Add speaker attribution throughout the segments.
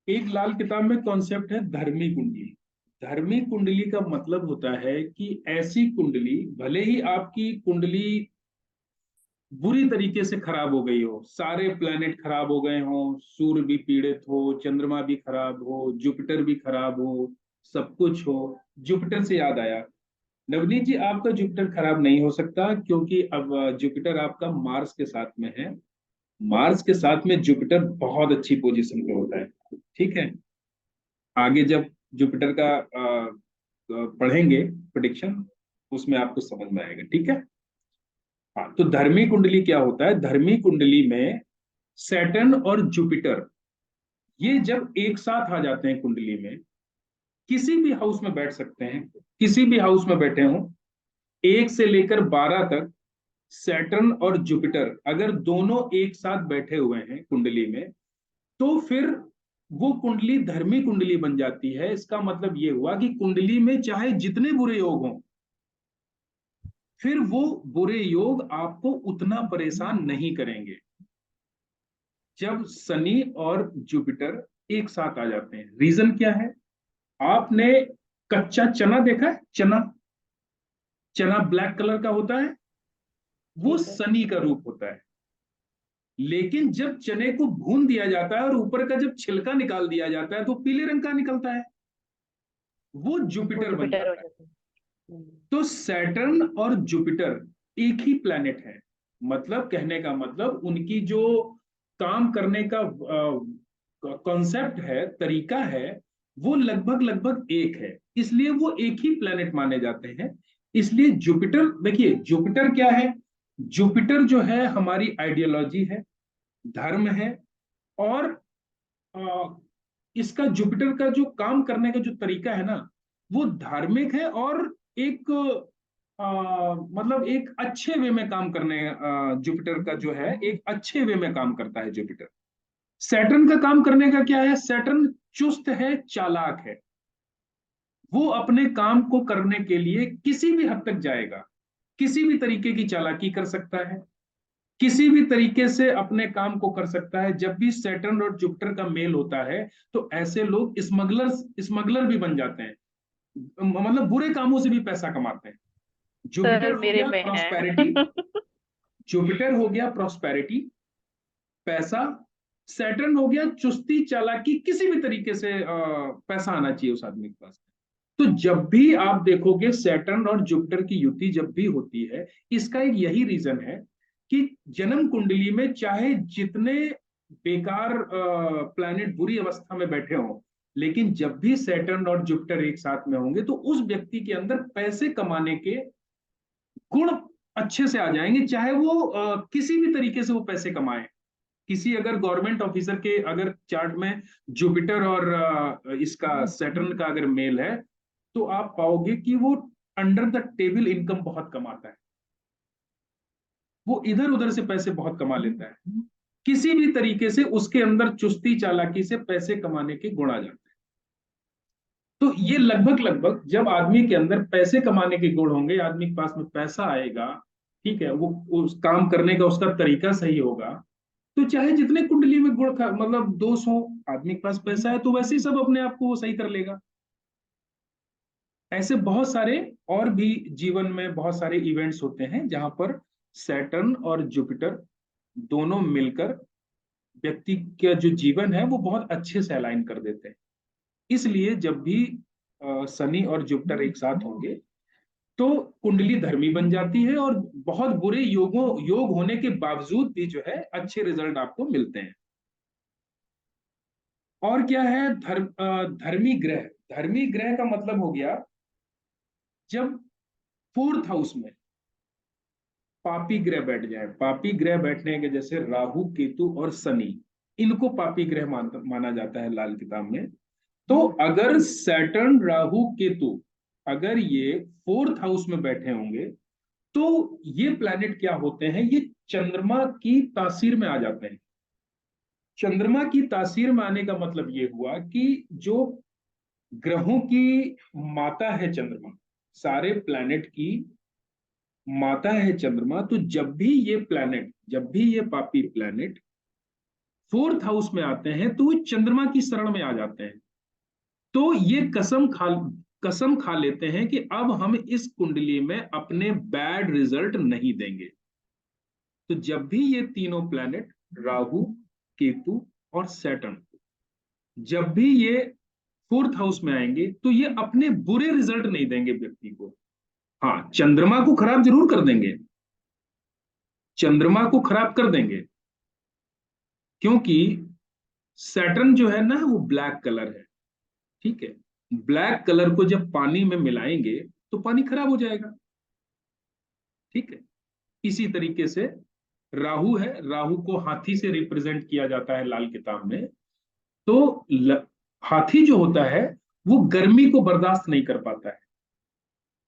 Speaker 1: एक लाल किताब में कॉन्सेप्ट है धर्मी कुंडली। धर्मी कुंडली का मतलब होता है कि ऐसी कुंडली, भले ही आपकी कुंडली बुरी तरीके से खराब हो गई हो, सारे प्लैनेट खराब हो गए हो, सूर्य भी पीड़ित हो, चंद्रमा भी खराब हो, जुपिटर भी खराब हो, सब कुछ हो। जुपिटर से याद आया, नवनीत जी, आपका जुपिटर खराब नहीं हो सकता, क्योंकि अब जुपिटर आपका मार्स के साथ में है। मार्स के साथ में जुपिटर बहुत अच्छी पोजीशन पे होता है। ठीक है, आगे जब जुपिटर का पढ़ेंगे प्रेडिक्शन, उसमें आपको समझ में आएगा। ठीक है। हाँ, तो धर्मी कुंडली क्या होता है? धर्मी कुंडली में सैटर्न और जुपिटर, ये जब एक साथ आ जाते हैं कुंडली में, किसी भी हाउस में बैठ सकते हैं, किसी भी हाउस में बैठे हों, 1 से लेकर 12 तक सैटर्न और जुपिटर अगर दोनों एक साथ बैठे हुए हैं कुंडली में, तो फिर वो कुंडली धर्मी कुंडली बन जाती है। इसका मतलब ये हुआ कि कुंडली में चाहे जितने बुरे योग हों, फिर वो बुरे योग आपको उतना परेशान नहीं करेंगे। जब शनि और जुपिटर एक साथ आ जाते हैं, रीजन क्या है? आपने कच्चा चना देखा है? चना, चना ब्लैक कलर का होता है, वो
Speaker 2: जी सर।
Speaker 1: शनि का रूप होता है। लेकिन जब चने को भून दिया जाता है और ऊपर का जब छिलका निकाल दिया जाता है, तो पीले रंग का निकलता है, वो
Speaker 2: वो
Speaker 1: जुपिटर बन
Speaker 2: जुपिटर हो
Speaker 1: जाता है।
Speaker 2: जाते हैं।
Speaker 1: तो सैटर्न और जुपिटर एक ही प्लैनेट है। मतलब कहने का मतलब उनकी जो काम करने का कॉन्सेप्ट है, तरीका है, वो लगभग लगभग एक है, इसलिए वो एक ही प्लैनेट माने जाते हैं। इसलिए जुपिटर, देखिए जुपिटर क्या है? जुपिटर जो है हमारी आइडियोलॉजी है, धर्म है, और अ, इसका जुपिटर का जो काम करने का जो तरीका है ना, वो धार्मिक है, और एक मतलब एक अच्छे वे में काम करने, जुपिटर का जो है एक अच्छे वे में काम करता है जुपिटर। सैटर्न का काम करने का क्या है? सैटर्न चुस्त है, चालाक है, वो अपने काम को करने के लिए किसी भी हद तक जाएगा, किसी भी तरीके की चालाकी कर सकता है, किसी भी तरीके से अपने काम को कर सकता है। जब भी सैटर्न और जुपिटर का मेल होता है, तो ऐसे लोग स्मगलर स्मगलर भी बन जाते हैं, मतलब बुरे कामों से भी पैसा कमाते हैं। जुपिटर
Speaker 2: सर
Speaker 1: हो
Speaker 2: मेरे
Speaker 1: गया
Speaker 2: में है।
Speaker 1: प्रॉस्पेरिटी, जुपिटर हो गया प्रॉस्पेरिटी, पैसा। सैटर्न हो गया चुस्ती, चालाकी, किसी भी तरीके से पैसा आना चाहिए उस आदमी के पास। तो जब भी आप देखोगे सैटर्न और जुपिटर की युति जब भी होती है, इसका एक यही रीजन है कि जन्म कुंडली में चाहे जितने बेकार प्लैनेट बुरी अवस्था में बैठे हों, लेकिन जब भी सैटर्न और जुपिटर एक साथ में होंगे, तो उस व्यक्ति के अंदर पैसे कमाने के गुण अच्छे से आ जाएंगे, चाहे वो किसी भी तरीके से वो पैसे कमाए। किसी अगर गवर्नमेंट ऑफिसर के अगर चार्ट में जुपिटर और इसका सैटर्न का अगर मेल है, तो आप पाओगे कि वो अंडर द टेबल इनकम बहुत कमाता है, वो इधर उधर से पैसे बहुत कमा लेता है, किसी भी तरीके से उसके अंदर चुस्ती चालाकी से पैसे कमाने के गुण आ जाते हैं। तो ये लगभग लगभग जब आदमी के अंदर पैसे कमाने के गुण होंगे, आदमी के पास में पैसा आएगा, ठीक है, वो उस काम करने का उसका तरीका सही होगा, तो चाहे जितने कुंडली में गुण मतलब दोष हो, आदमी के पास पैसा है तो वैसे ही सब अपने आप को वो सही कर लेगा। ऐसे बहुत सारे और भी जीवन में बहुत सारे इवेंट्स होते हैं जहां पर सैटर्न और जुपिटर दोनों मिलकर व्यक्ति का जो जीवन है वो बहुत अच्छे से अलाइन कर देते हैं। इसलिए जब भी शनि और जुपिटर एक साथ होंगे, तो कुंडली धर्मी बन जाती है, और बहुत बुरे योग होने के बावजूद भी जो है अच्छे रिजल्ट आपको मिलते हैं। और क्या है? धर्मी ग्रह। धर्मी ग्रह का मतलब हो गया जब 4th हाउस में पापी ग्रह बैठ जाए। पापी ग्रह बैठने के जैसे राहु, केतु और शनि, इनको पापी ग्रह माना जाता है लाल किताब में। तो अगर सैटर्न, राहु, केतु अगर ये 4th हाउस में बैठे होंगे, तो ये प्लैनेट क्या होते हैं? ये चंद्रमा की तासीर में आ जाते हैं। चंद्रमा की तासीर में आने का मतलब ये हुआ कि जो ग्रहों की माता है चंद्रमा, सारे प्लैनेट की माता है चंद्रमा, तो जब भी ये प्लैनेट, जब भी ये पापी प्लैनेट फोर्थ हाउस में आते हैं तो वो चंद्रमा की शरण में आ जाते हैं। तो ये कसम खा लेते हैं कि अब हम इस कुंडली में अपने बैड रिजल्ट नहीं देंगे। तो जब भी ये तीनों प्लैनेट, राहु, केतु और सैटर्न, जब भी ये फोर्थ हाउस में आएंगे तो ये अपने बुरे रिजल्ट नहीं देंगे व्यक्ति को। हाँ, चंद्रमा को खराब जरूर कर देंगे, चंद्रमा को खराब कर देंगे, क्योंकि सैटर्न जो है ना वो ब्लैक कलर है। ठीक है, ब्लैक कलर को जब पानी में मिलाएंगे तो पानी खराब हो जाएगा। ठीक है, इसी तरीके से राहु है, राहु को हाथी से रिप्रेजेंट किया जाता है लाल किताब में। तो हाथी जो होता है वो गर्मी को बर्दाश्त नहीं कर पाता है,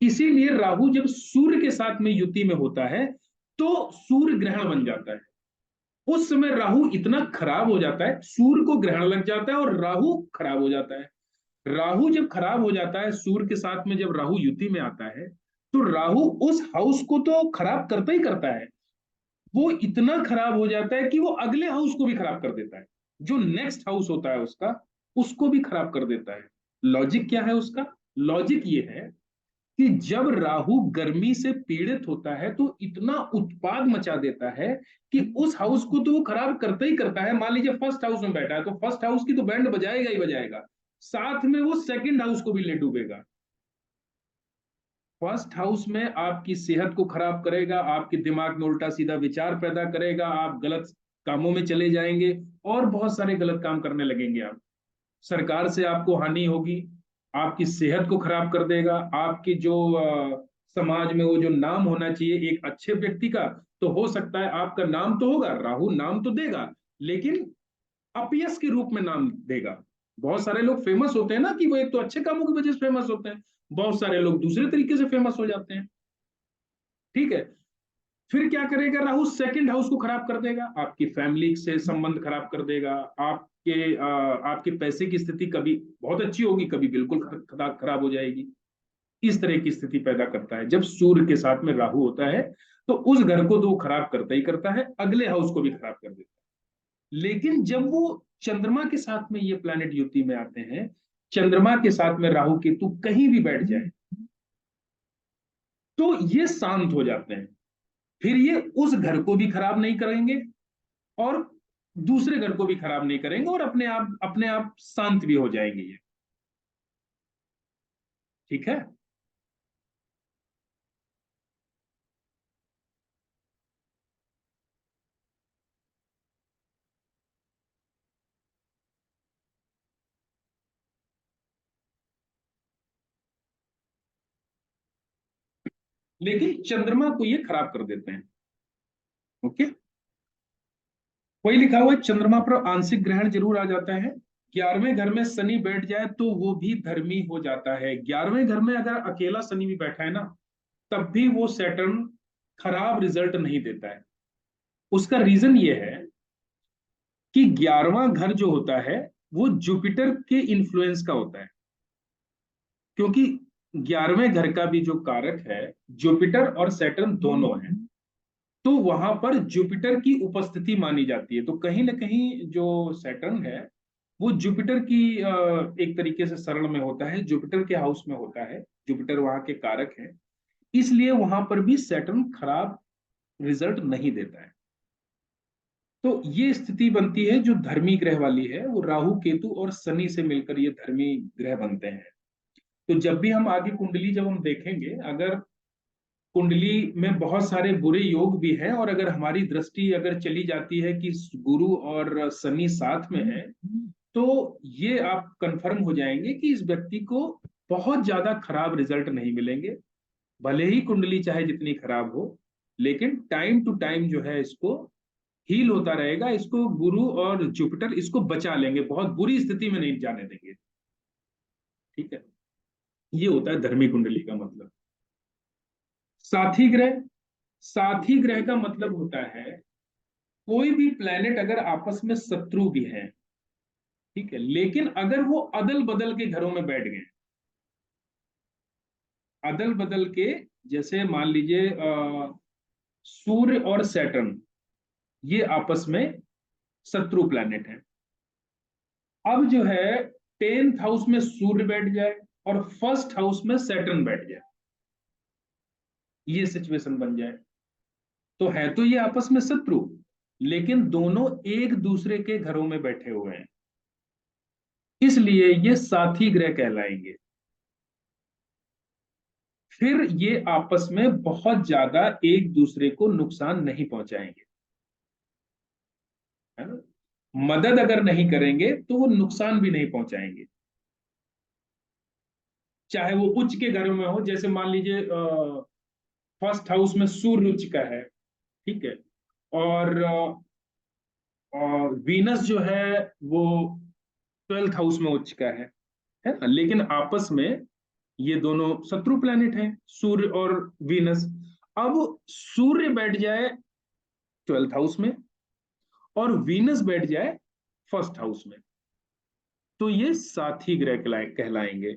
Speaker 1: इसीलिए राहु जब सूर्य के साथ में युति में होता है तो सूर्य ग्रहण बन जाता है। उस समय राहु इतना खराब हो जाता है, सूर्य को ग्रहण लग जाता है और राहु खराब हो जाता है। राहु जब खराब हो जाता है, सूर्य के साथ में जब राहु युति में आता है, तो राहु उस हाउस को तो खराब करता ही करता है, वो इतना खराब हो जाता है कि वो अगले हाउस को भी खराब कर देता है, जो नेक्स्ट हाउस होता है उसका, उसको भी खराब कर देता है। लॉजिक क्या है उसका? लॉजिक ये है कि जब राहु गर्मी से पीड़ित होता है तो इतना उत्पाद मचा देता है कि उस हाउस को तो वो खराब करता ही करता है। मान लीजिए फर्स्ट हाउस में बैठा है तो फर्स्ट हाउस की तो बैंड बजाएगा ही बजाएगा, साथ में वो सेकंड हाउस को भी ले डूबेगा। फर्स्ट हाउस में आपकी सेहत को खराब करेगा, आपके दिमाग में उल्टा सीधा विचार पैदा करेगा, आप गलत कामों में चले जाएंगे और बहुत सारे गलत काम करने लगेंगे आप। सरकार से आपको हानि होगी, आपकी सेहत को खराब कर देगा, आपकी जो समाज में वो जो नाम होना चाहिए एक अच्छे व्यक्ति का, तो हो सकता है आपका नाम तो होगा, राहु नाम तो देगा, लेकिन अपयश के रूप में नाम देगा। बहुत सारे लोग फेमस होते हैं ना कि वो एक तो अच्छे कामों की वजह से फेमस होते हैं, बहुत सारे लोग दूसरे तरीके से फेमस हो जाते हैं। ठीक है, फिर क्या करेगा राहु? सेकंड हाउस को खराब कर देगा, आपकी फैमिली से संबंध खराब कर देगा, आपके पैसे की स्थिति कभी बहुत अच्छी होगी, कभी बिल्कुल खराब हो जाएगी। इस तरह की स्थिति पैदा करता है जब सूर्य के साथ में राहु होता है, तो उस घर को तो वो खराब करता ही करता है, अगले हाउस को भी खराब कर देता है। लेकिन जब वो चंद्रमा के साथ में ये प्लैनेट युति में आते हैं, चंद्रमा के साथ में राहु केतु कहीं भी बैठ जाए तो ये शांत हो जाते हैं। फिर ये उस घर को भी खराब नहीं करेंगे और दूसरे घर को भी खराब नहीं करेंगे और अपने आप शांत भी हो जाएंगे ये। ठीक है, लेकिन चंद्रमा को ये खराब कर देते हैं। ओके, वही लिखा हुआ है, चंद्रमा पर आंशिक ग्रहण जरूर आ जाता है। 11वें घर में शनि बैठ जाए तो वो भी धर्मी हो जाता है। 11वें घर में अगर अकेला शनि भी बैठा है ना, तब भी वो सैटर्न खराब रिजल्ट नहीं देता है। उसका रीजन ये है कि 11वां घर जो होता है वो जुपिटर के इन्फ्लुएंस का होता है, क्योंकि 11वें घर का भी जो कारक है जुपिटर और सैटर्न दोनों है। तो वहां पर जुपिटर की उपस्थिति मानी जाती है, तो कहीं ना कहीं जो सैटर्न है वो जुपिटर की एक तरीके से शरण में होता है, जुपिटर के हाउस में होता है, जुपिटर वहां के कारक है, इसलिए वहां पर भी सैटर्न खराब रिजल्ट नहीं देता है। तो ये स्थिति बनती है जो धर्मी ग्रह वाली है, वो राहु केतु और शनि से मिलकर ये धर्मी ग्रह बनते हैं। तो जब भी हम आगे कुंडली जब हम देखेंगे, अगर कुंडली में बहुत सारे बुरे योग भी हैं और अगर हमारी दृष्टि अगर चली जाती है कि गुरु और शनि साथ में है, तो ये आप कंफर्म हो जाएंगे कि इस व्यक्ति को बहुत ज्यादा खराब रिजल्ट नहीं मिलेंगे। भले ही कुंडली चाहे जितनी खराब हो, लेकिन टाइम टू टाइम जो है इसको हील होता रहेगा, इसको गुरु और जुपिटर इसको बचा लेंगे, बहुत बुरी स्थिति में नहीं जाने देंगे। ठीक है, ये होता है धर्मी कुंडली का मतलब। साथी ग्रह, साथी ग्रह का मतलब होता है कोई भी प्लेनेट अगर आपस में शत्रु भी है, ठीक है, लेकिन अगर वो अदल बदल के घरों में बैठ गए, अदल बदल के, जैसे मान लीजिए सूर्य और सैटर्न ये आपस में शत्रु प्लैनेट है। अब जो है 10th हाउस में सूर्य बैठ जाए और फर्स्ट हाउस में सैटर्न बैठ जाए, ये सिचुएशन बन जाए, तो है तो ये आपस में शत्रु, लेकिन दोनों एक दूसरे के घरों में बैठे हुए हैं, इसलिए ये साथी ग्रह कहलाएंगे। फिर ये आपस में बहुत ज्यादा एक दूसरे को नुकसान नहीं पहुंचाएंगे, है ना। मदद अगर नहीं करेंगे तो वो नुकसान भी नहीं पहुंचाएंगे, चाहे वो उच्च के घरों में हो। जैसे मान लीजिए फर्स्ट हाउस में सूर्य उच्च का है, ठीक है, और वीनस जो है वो 12th हाउस में उच्च का है ना, लेकिन आपस में ये दोनों शत्रु प्लैनेट हैं, सूर्य और वीनस। अब सूर्य बैठ जाए 12th हाउस में और वीनस बैठ जाए फर्स्ट हाउस में, तो ये साथी ग्रह कहलाएंगे।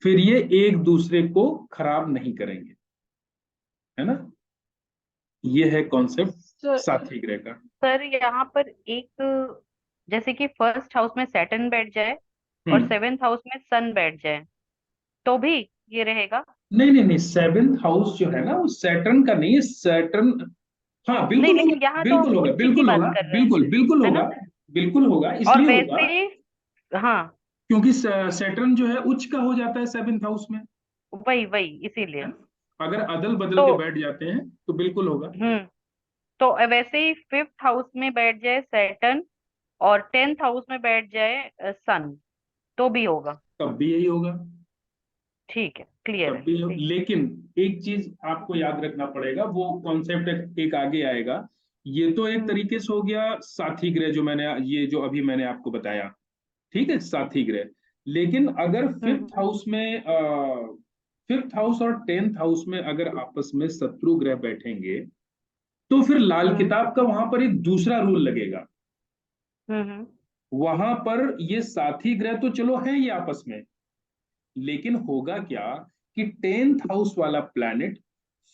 Speaker 1: फिर ये एक दूसरे को खराब नहीं करेंगे, है ना। ये है कॉन्सेप्ट
Speaker 2: सर
Speaker 1: साथी ग्रह का।
Speaker 2: सर यहाँ पर एक, जैसे कि फर्स्ट हाउस में सैटर्न बैठ जाए और
Speaker 1: हम्म।
Speaker 2: सेवेंथ हाउस में सन बैठ जाए, तो भी ये रहेगा?
Speaker 1: नहीं नहीं नहीं, 7th हाउस जो है ना वो सैटर्न का नहीं है, सैटर्न, हाँ
Speaker 2: नहीं,
Speaker 1: बिल्कुल होगा,
Speaker 2: लेकिन यहाँ तो हम
Speaker 1: बिल्कुल होगा,
Speaker 2: उच्च की
Speaker 1: बिल्कुल
Speaker 2: बात
Speaker 1: होगा,
Speaker 2: कर रहे हैं,
Speaker 1: बिल्कुल बिल्कुल
Speaker 2: है
Speaker 1: होगा,
Speaker 2: ना?
Speaker 1: बिल्कुल होगा,
Speaker 2: और
Speaker 1: इसलिए होगा
Speaker 2: वैसे, हाँ,
Speaker 1: क्योंकि सैटर्न जो है उच्च का हो जाता है 7th हाउस में,
Speaker 2: वही वही
Speaker 1: है
Speaker 2: इसीलिए।
Speaker 1: ना। अगर अदल बदल
Speaker 2: तो
Speaker 1: के बैठ जाते हैं तो बिल्कुल होगा।
Speaker 2: तो वैसे ही फिफ्थ हाउस में बैठ जाए सैटर्न और टेंथ हाउस में बैठ जाए सन, तो भी होगा?
Speaker 1: तब भी यही होगा,
Speaker 2: ठीक है, क्लियर
Speaker 1: तब
Speaker 2: है,
Speaker 1: भी
Speaker 2: ठीक।
Speaker 1: लेकिन एक चीज आपको याद रखना पड़ेगा, वो कॉन्सेप्ट एक आगे आएगा। ये तो एक
Speaker 2: हम्म
Speaker 1: तरीके से हो गया साथी ग्रह, जो मैंने ये जो अभी मैंने आपको बताया, ठीक है, साथी ग्रह। लेकिन अगर फिफ्थ
Speaker 2: हम्म
Speaker 1: हाउस में फिफ्थ हाउस और 10th हाउस में अगर आपस में शत्रु ग्रह बैठेंगे, तो फिर लाल
Speaker 2: हम्म
Speaker 1: किताब का वहां पर एक दूसरा रूल लगेगा।
Speaker 2: हम्म।
Speaker 1: वहां पर ये साथी ग्रह तो चलो है ये आपस में, लेकिन होगा क्या कि 10th हाउस वाला प्लैनेट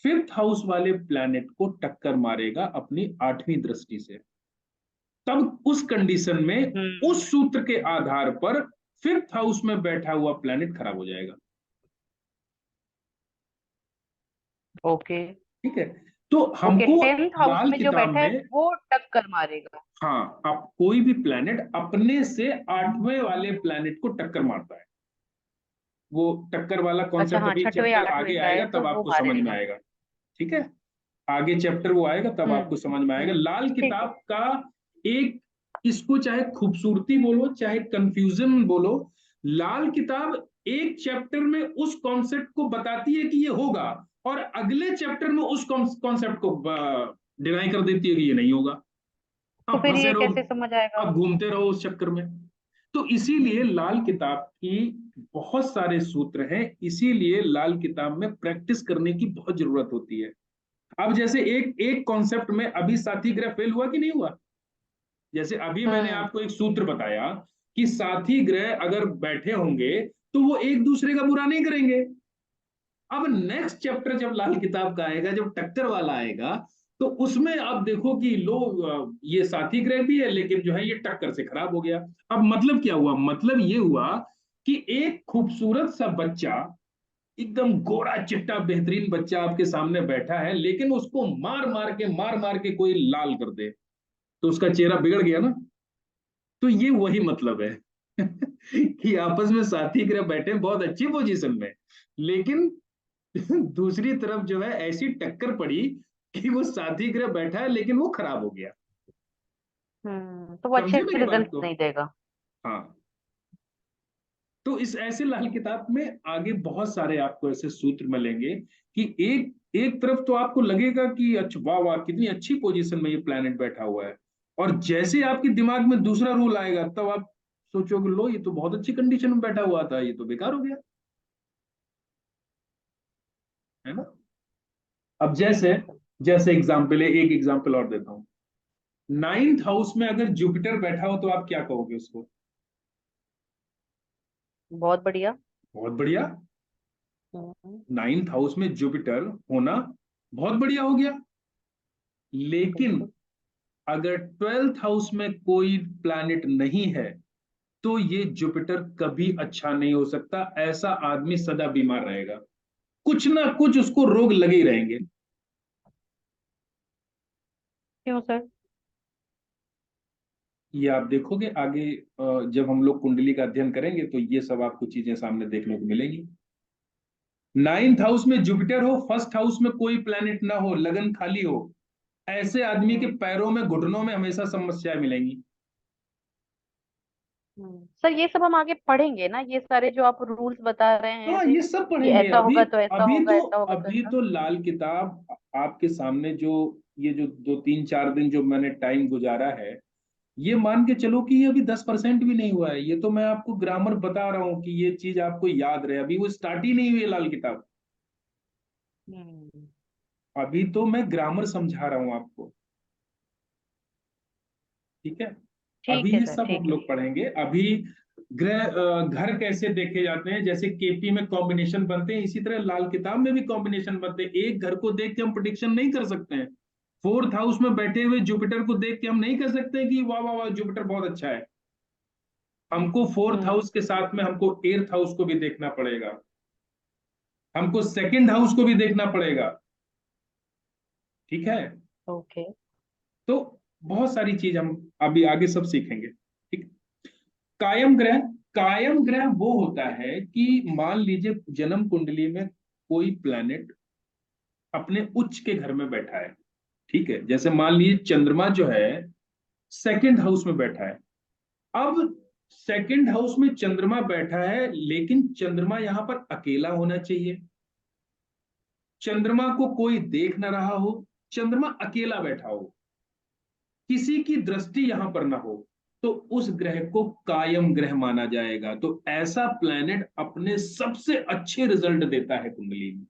Speaker 1: फिफ्थ हाउस वाले प्लैनेट को टक्कर मारेगा अपनी 8वीं दृष्टि से। तब उस कंडीशन में
Speaker 2: हम्म।
Speaker 1: उस सूत्र के आधार पर फिफ्थ हाउस में बैठा हुआ प्लैनेट खराब हो जाएगा।
Speaker 2: ओके।
Speaker 1: ठीक है, तो
Speaker 2: ओके,
Speaker 1: हमको
Speaker 2: टेंथ हाउस
Speaker 1: लाल
Speaker 2: में जो
Speaker 1: किताब
Speaker 2: बैठा है
Speaker 1: में,
Speaker 2: वो टक्कर मारेगा?
Speaker 1: हाँ, अब कोई भी प्लैनेट अपने से 8वें वाले प्लैनेट को टक्कर मारता है, वो टक्कर वाला
Speaker 2: अच्छा,
Speaker 1: कॉन्सेप्ट
Speaker 2: हाँ,
Speaker 1: अभी
Speaker 2: छठवें
Speaker 1: चैप्टर
Speaker 2: आठवें
Speaker 1: आगे
Speaker 2: का है
Speaker 1: आएगा
Speaker 2: तो
Speaker 1: तब
Speaker 2: वो
Speaker 1: आपको समझ में
Speaker 2: मारेगा।
Speaker 1: आएगा। ठीक है, आगे चैप्टर वो आएगा तब आपको
Speaker 2: हम्म
Speaker 1: समझ में आएगा लाल
Speaker 2: ठीक है।
Speaker 1: किताब का एक, इसको चाहे खूबसूरती बोलो चाहे कंफ्यूजन बोलो, लाल किताब एक चैप्टर में उस कॉन्सेप्ट को बताती है कि ये होगा, और अगले चैप्टर में उस कॉन्सेप्ट को डिनाई कर देती है कि ये नहीं होगा।
Speaker 2: तो
Speaker 1: आप
Speaker 2: फिर
Speaker 1: फंसे
Speaker 2: ये
Speaker 1: रहो,
Speaker 2: कैसे समझ आएगा?
Speaker 1: आप घूमते रहो उस चक्कर में। तो इसीलिए लाल किताब की बहुत सारे सूत्र हैं, इसीलिए लाल किताब में प्रैक्टिस करने की बहुत जरूरत होती है। अब जैसे एक एक कॉन्सेप्ट में अभी साथी ग्रह फेल हुआ कि नहीं हुआ, जैसे अभी मैंने
Speaker 2: हम्म
Speaker 1: आपको एक सूत्र बताया कि साथी ग्रह अगर बैठे होंगे तो वो एक दूसरे का बुरा नहीं करेंगे। अब नेक्स्ट चैप्टर जब लाल किताब का आएगा, जब टक्कर वाला आएगा, तो उसमें आप देखो कि ये साथी ग्रह भी है लेकिन जो है ये टक्कर से खराब हो गया। अब मतलब क्या हुआ, मतलब ये हुआ कि एक खूबसूरत सा बच्चा, एकदम गोरा चिट्टा बेहतरीन बच्चा आपके सामने बैठा है, लेकिन उसको मार मार के कोई लाल कर दे, तो उसका चेहरा बिगड़ गया ना। तो ये वही मतलब है कि आपस में साथी ग्रह बैठे हैं बहुत अच्छी पोजीशन में, लेकिन दूसरी तरफ जो है ऐसी टक्कर पड़ी कि वो साथी ग्रह बैठा है लेकिन वो खराब हो गया।
Speaker 2: तो वो अच्छे
Speaker 1: समझे मेरी बात
Speaker 2: रिजल्ट
Speaker 1: को।
Speaker 2: नहीं देगा।
Speaker 1: हाँ, तो इस ऐसे लाल किताब में आगे बहुत सारे आपको ऐसे सूत्र मिलेंगे कि एक एक तरफ तो आपको लगेगा कि अच्छा वाह वाह कितनी अच्छी पोजीशन में ये प्लेनेट बैठा हुआ है, और जैसे आपके दिमाग में दूसरा रूल आएगा तब आप सोचोगे लो ये तो बहुत अच्छी कंडीशन में बैठा हुआ था, ये तो बेकार हो गया, है ना। अब जैसे,
Speaker 2: बिल्कुल।
Speaker 1: जैसे एग्जाम्पल है, एक एग्जाम्पल और देता हूँ। 9th हाउस में अगर जुपिटर बैठा हो तो आप क्या कहोगे उसको।
Speaker 2: बहुत बढ़िया।
Speaker 1: बहुत बढ़िया।
Speaker 2: हम्म
Speaker 1: 9th हाउस में जुपिटर होना बहुत बढ़िया हो गया, लेकिन
Speaker 2: बिल्कुल।
Speaker 1: अगर 12th हाउस में कोई प्लैनेट नहीं है तो ये जुपिटर कभी अच्छा नहीं हो सकता। ऐसा आदमी सदा बीमार रहेगा, कुछ ना कुछ उसको रोग लगे ही रहेंगे।
Speaker 2: क्यों सर?
Speaker 1: ये आप देखोगे आगे, जब हम लोग कुंडली का अध्ययन करेंगे तो ये सब आपको चीजें सामने देखने को मिलेंगी। 9th हाउस में जुपिटर हो, 1st हाउस में कोई प्लैनेट ना हो, लगन खाली हो, ऐसे आदमी के
Speaker 2: हम्म।
Speaker 1: पैरों में घुटनों में हमेशा समस्याएं मिलेंगी।
Speaker 2: सर ये सब हम आगे पढ़ेंगे ना, ये सारे जो आप रूल्स बता रहे हैं
Speaker 1: हाँ,
Speaker 2: अभी,
Speaker 1: ये सब
Speaker 2: कि
Speaker 1: पढ़ेंगे
Speaker 2: ऐसा
Speaker 1: अभी।
Speaker 2: होगा तो ऐसा
Speaker 1: अभी
Speaker 2: होगा,
Speaker 1: तो
Speaker 2: ऐसा होगा तो
Speaker 1: अभी
Speaker 2: ऐसा।
Speaker 1: तो लाल किताब आपके सामने जो, ये जो 2 3 4 दिन जो मैंने टाइम गुजारा है, ये मान के चलो कि ये अभी 10% भी नहीं हुआ है। ये तो मैं आपको ग्रामर बता रहा हूँ कि ये चीज आपको याद रहे, अभी वो स्टार्ट ही नहीं हुई है लाल किताब।
Speaker 2: हम्म।
Speaker 1: अभी तो मैं ग्रामर समझा रहा हूँ आपको, ठीक है। अभी
Speaker 2: ठीक है
Speaker 1: ये
Speaker 2: सर,
Speaker 1: सब हम
Speaker 2: ठीक है।
Speaker 1: लोग पढ़ेंगे अभी। घर कैसे देखे जाते हैं, जैसे केपी में कॉम्बिनेशन बनते हैं, इसी तरह लाल किताब में भी कॉम्बिनेशन बनते हैं। एक घर को देख के हम प्रिडिक्शन नहीं कर सकते हैं। 4th हाउस में बैठे हुए जुपिटर को देख के हम नहीं कर सकते कि वाह वाह वाह जुपिटर बहुत अच्छा है। हमको 4th
Speaker 2: हम्म।
Speaker 1: हाउस के साथ में हमको 8th हाउस को भी देखना पड़ेगा, हमको 2nd हाउस को भी देखना पड़ेगा, ठीक है।
Speaker 2: ओके।
Speaker 1: तो बहुत सारी चीज हम अभी आगे सब सीखेंगे, ठीक। कायम ग्रह, कायम ग्रह वो होता है कि मान लीजिए जन्म कुंडली में कोई प्लैनेट अपने उच्च के घर में बैठा है, ठीक है। जैसे मान लीजिए चंद्रमा जो है 2nd हाउस में बैठा है। अब 2nd हाउस में चंद्रमा बैठा है, लेकिन चंद्रमा यहां पर अकेला होना चाहिए, चंद्रमा को कोई देख ना रहा हो, चंद्रमा अकेला बैठा हो, किसी की दृष्टि यहां पर ना हो, तो उस ग्रह को कायम ग्रह माना जाएगा। तो ऐसा प्लैनेट अपने सबसे अच्छे रिजल्ट देता है कुंडली में।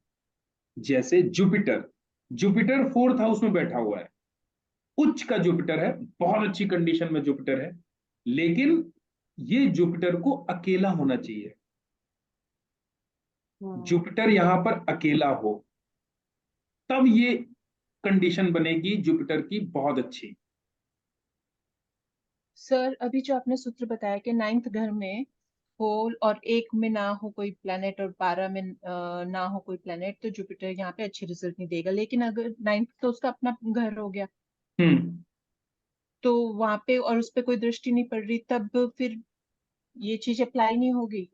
Speaker 1: जैसे जुपिटर, जुपिटर 4th हाउस में बैठा हुआ है, उच्च का जुपिटर है, बहुत अच्छी कंडीशन में जुपिटर है, लेकिन ये जुपिटर को अकेला होना चाहिए।
Speaker 2: हम्म।
Speaker 1: जुपिटर यहां पर अकेला हो, तब ये कंडीशन बनेगी जुपिटर की बहुत अच्छी।
Speaker 3: सर अभी जो आपने सूत्र बताया कि 9th घर में हो और 1 में ना हो कोई प्लेनेट और 12 में ना हो कोई प्लेनेट, तो जुपिटर यहाँ पे अच्छे रिजल्ट नहीं देगा। लेकिन अगर 9th तो उसका अपना घर हो गया,
Speaker 1: हम्म।
Speaker 3: तो वहां पे और उस पे कोई दृष्टि नहीं पड़ रही, तब फिर ये चीज अप्लाई नहीं होगी।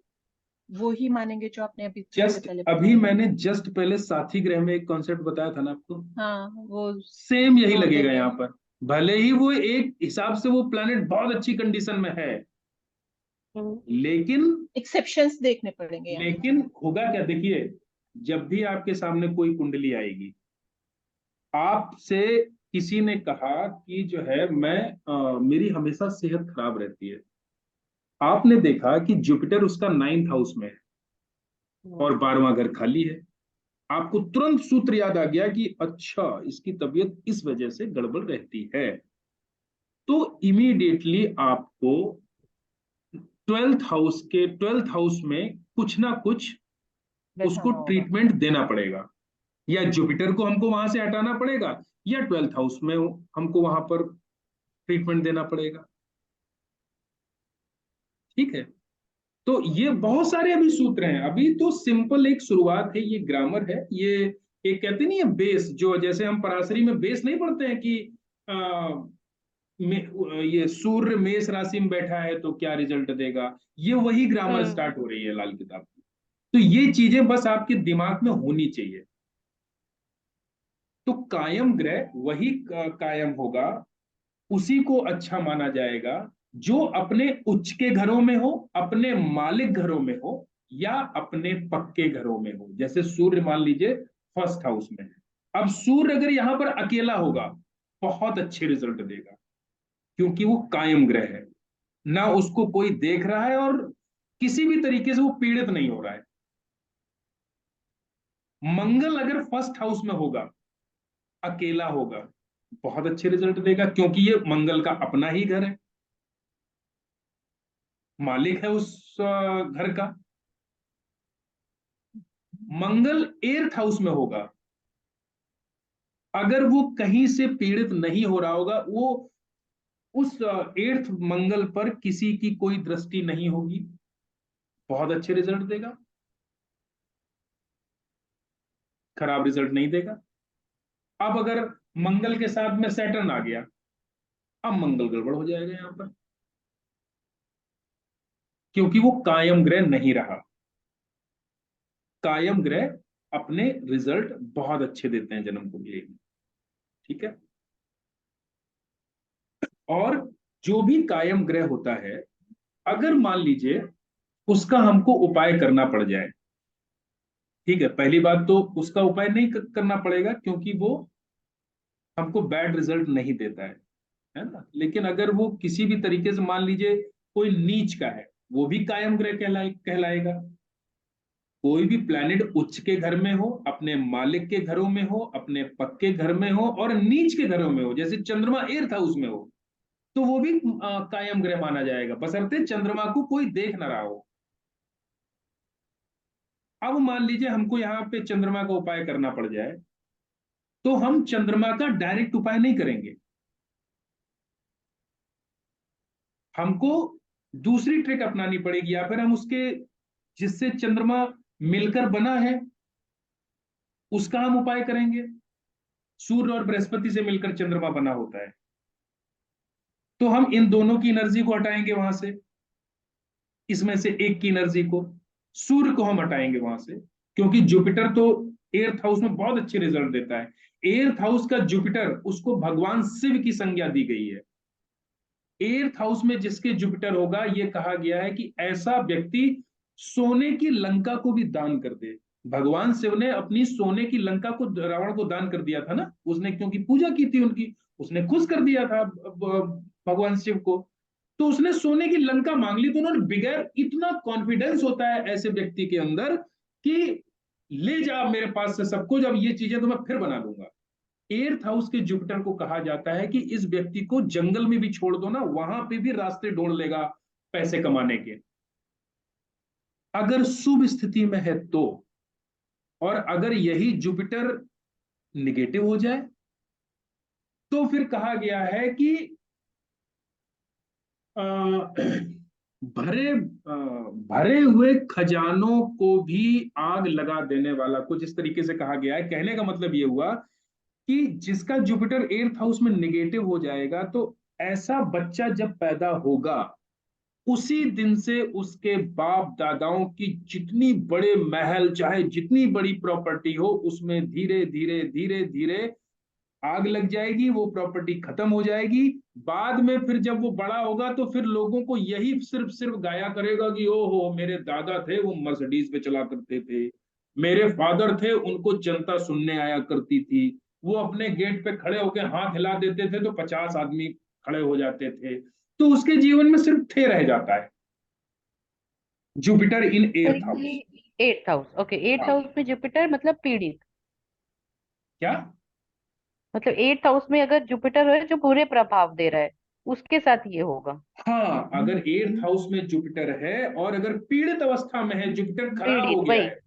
Speaker 3: वो ही मानेंगे जो आपने अभी थोड़ी देर
Speaker 1: जस्ट
Speaker 3: पहले
Speaker 1: अभी
Speaker 3: बताया।
Speaker 1: मैंने जस्ट पहले साथी ग्रह में एक कॉन्सेप्ट बताया था ना आपको,
Speaker 3: हाँ, वो
Speaker 1: सेम यही
Speaker 3: तोड़
Speaker 1: लगेगा
Speaker 3: देंगे
Speaker 1: यहाँ
Speaker 3: ना।
Speaker 1: पर। भले ही वो एक हिसाब से वो प्लैनेट बहुत अच्छी कंडीशन में है,
Speaker 2: हम्म।
Speaker 1: लेकिन
Speaker 3: एक्सेप्शंस देखने पड़ेंगे यहाँ।
Speaker 1: लेकिन होगा क्या, देखिए, जब भी आपके सामने कोई कुंडली आएगी, आपसे किसी ने कहा कि जो है मैं मेरी हमेशा सेहत खराब रहती है, आपने देखा कि जुपिटर उसका 9th हाउस में है और
Speaker 2: हम्म।
Speaker 1: 12वां घर खाली है, आपको तुरंत सूत्र याद आ गया कि अच्छा इसकी तबीयत इस वजह से गड़बड़ रहती है। तो इमीडिएटली आपको 12th हाउस में कुछ ना कुछ उसको
Speaker 3: बैठाना होगा।
Speaker 1: ट्रीटमेंट देना पड़ेगा, या जुपिटर को हमको वहां से हटाना पड़ेगा, या 12th हाउस में हमको वहां पर ट्रीटमेंट देना पड़ेगा, ठीक है। तो ये बहुत सारे अभी सूत्र हैं, अभी तो सिंपल एक शुरुआत है, ये ग्रामर है, ये एक कहते नहीं है बेस, जो जैसे हम पराशरी में बेस नहीं पढ़ते हैं कि आ, ये सूर्य मेष राशि में बैठा है तो क्या रिजल्ट देगा, ये वही ग्रामर
Speaker 2: हम्म।
Speaker 1: स्टार्ट हो रही है लाल किताब की। तो ये चीजें बस आपके दिमाग में होनी चाहिए। तो कायम ग्रह वही कायम होगा, उसी को अच्छा माना जाएगा जो अपने उच्च के घरों में हो, अपने मालिक घरों में हो, या अपने पक्के घरों में हो। जैसे सूर्य मान लीजिए 1st हाउस में है, अब सूर्य अगर यहां पर अकेला होगा, बहुत अच्छे रिजल्ट देगा, क्योंकि वो कायम ग्रह है, ना उसको कोई देख रहा है और किसी भी तरीके से वो पीड़ित नहीं हो रहा है। मंगल अगर 1st हाउस में होगा, अकेला होगा, बहुत अच्छे रिजल्ट देगा, क्योंकि ये मंगल का अपना ही घर है, मालिक है उस घर का। मंगल 8th हाउस में होगा, अगर वो कहीं से पीड़ित नहीं हो रहा होगा, वो उस 8th मंगल पर किसी की कोई दृष्टि नहीं होगी, बहुत अच्छे रिजल्ट देगा, खराब रिजल्ट नहीं देगा। अब अगर मंगल के साथ में सैटर्न आ गया, अब मंगल गड़बड़ हो जाएगा यहां पर, क्योंकि वो कायम ग्रह नहीं रहा। कायम ग्रह अपने रिजल्ट बहुत अच्छे देते हैं जन्म कुंडली में, ठीक है। और जो भी कायम ग्रह होता है, अगर मान लीजिए उसका हमको उपाय करना पड़ जाए, ठीक है, पहली बात तो उसका उपाय नहीं करना पड़ेगा, क्योंकि वो हमको बैड रिजल्ट नहीं देता है ना। लेकिन अगर वो किसी भी तरीके से मान लीजिए कोई नीच का है, वो भी कायम ग्रह कहलाएगा। कोई भी प्लैनेट उच्च के घर में हो, अपने मालिक के घरों में हो, अपने पक्के घर में हो, और नीच के घरों में हो, जैसे चंद्रमा 8th हाउस में हो, तो वो भी कायम ग्रह माना जाएगा, बशर्ते चंद्रमा को कोई देख ना रहा हो। अब मान लीजिए हमको यहाँ पे चंद्रमा का उपाय करना पड़ जाए, तो हम चंद्रमा का डायरेक्ट उपाय नहीं करेंगे, हमको दूसरी ट्रिक अपनानी पड़ेगी, या फिर हम उसके जिससे चंद्रमा मिलकर बना है उसका हम उपाय करेंगे। सूर्य और बृहस्पति से मिलकर चंद्रमा बना होता है, तो हम इन दोनों की एनर्जी को हटाएंगे वहां से, इसमें से एक की एनर्जी को, सूर्य को हम हटाएंगे वहां से, क्योंकि जुपिटर तो 8th हाउस में बहुत अच्छे रिजल्ट देता है। 8th हाउस का जुपिटर, उसको भगवान शिव की संज्ञा दी गई है। 8th हाउस में जिसके जुपिटर होगा, ये कहा गया है कि ऐसा व्यक्ति सोने की लंका को भी दान कर दे। भगवान शिव ने अपनी सोने की लंका को रावण को दान कर दिया था ना, उसने क्योंकि पूजा की थी उनकी, उसने खुश कर दिया था भगवान शिव को, तो उसने सोने की लंका मांग ली। तो उन्होंने बगैर, इतना कॉन्फिडेंस होता है ऐसे व्यक्ति के अंदर कि ले जा मेरे पास से सब कुछ, अब ये चीजें तो मैं फिर बना दूंगा। 8th हाउस के जुपिटर को कहा जाता है कि इस व्यक्ति को जंगल में भी छोड़ दो ना, वहां पे भी रास्ते ढूंढ लेगा पैसे कमाने के, अगर शुभ स्थिति में है तो। और अगर यही जुपिटर निगेटिव हो जाए, तो फिर कहा गया है कि अ, भरे हुए खजानों को भी आग लगा देने वाला, कुछ इस तरीके से कहा गया है। कहने का मतलब ये हुआ कि जिसका जुपिटर 8th हाउस में निगेटिव हो जाएगा, तो ऐसा बच्चा जब पैदा होगा, उसी दिन से उसके बाप दादाओं की जितनी बड़े महल, चाहे जितनी बड़ी प्रॉपर्टी हो, उसमें धीरे धीरे धीरे धीरे आग लग जाएगी, वो प्रॉपर्टी खत्म हो जाएगी। बाद में फिर जब वो बड़ा होगा, तो फिर लोगों को यही सिर्फ सिर्फ गाया करेगा कि ओहो मेरे दादा थे, वो मर्सिडीज पे चला करते थे, मेरे फादर थे, उनको जनता सुनने आया करती थी, वो अपने गेट पे खड़े होकर हाथ हिला देते थे तो 50 आदमी खड़े हो जाते थे। तो उसके जीवन में सिर्फ थे रह जाता है, जुपिटर इन
Speaker 2: तो
Speaker 1: 8th हाउस।
Speaker 2: ये 8th हाउस, ओके, 8th
Speaker 1: हाँ,
Speaker 2: हाउस में जुपिटर मतलब पीड़ित,
Speaker 1: क्या?
Speaker 2: मतलब 8th हाउस में अगर जुपिटर है जो बुरे प्रभाव दे रहा है, उसके साथ ये होगा।
Speaker 1: हाँ, अगर 8th हाउस में जुपिटर है और अगर पीड़ित अवस्था में है, जुपिटर खराब हो
Speaker 2: पीड़ित,
Speaker 1: गया
Speaker 2: वही।
Speaker 1: है,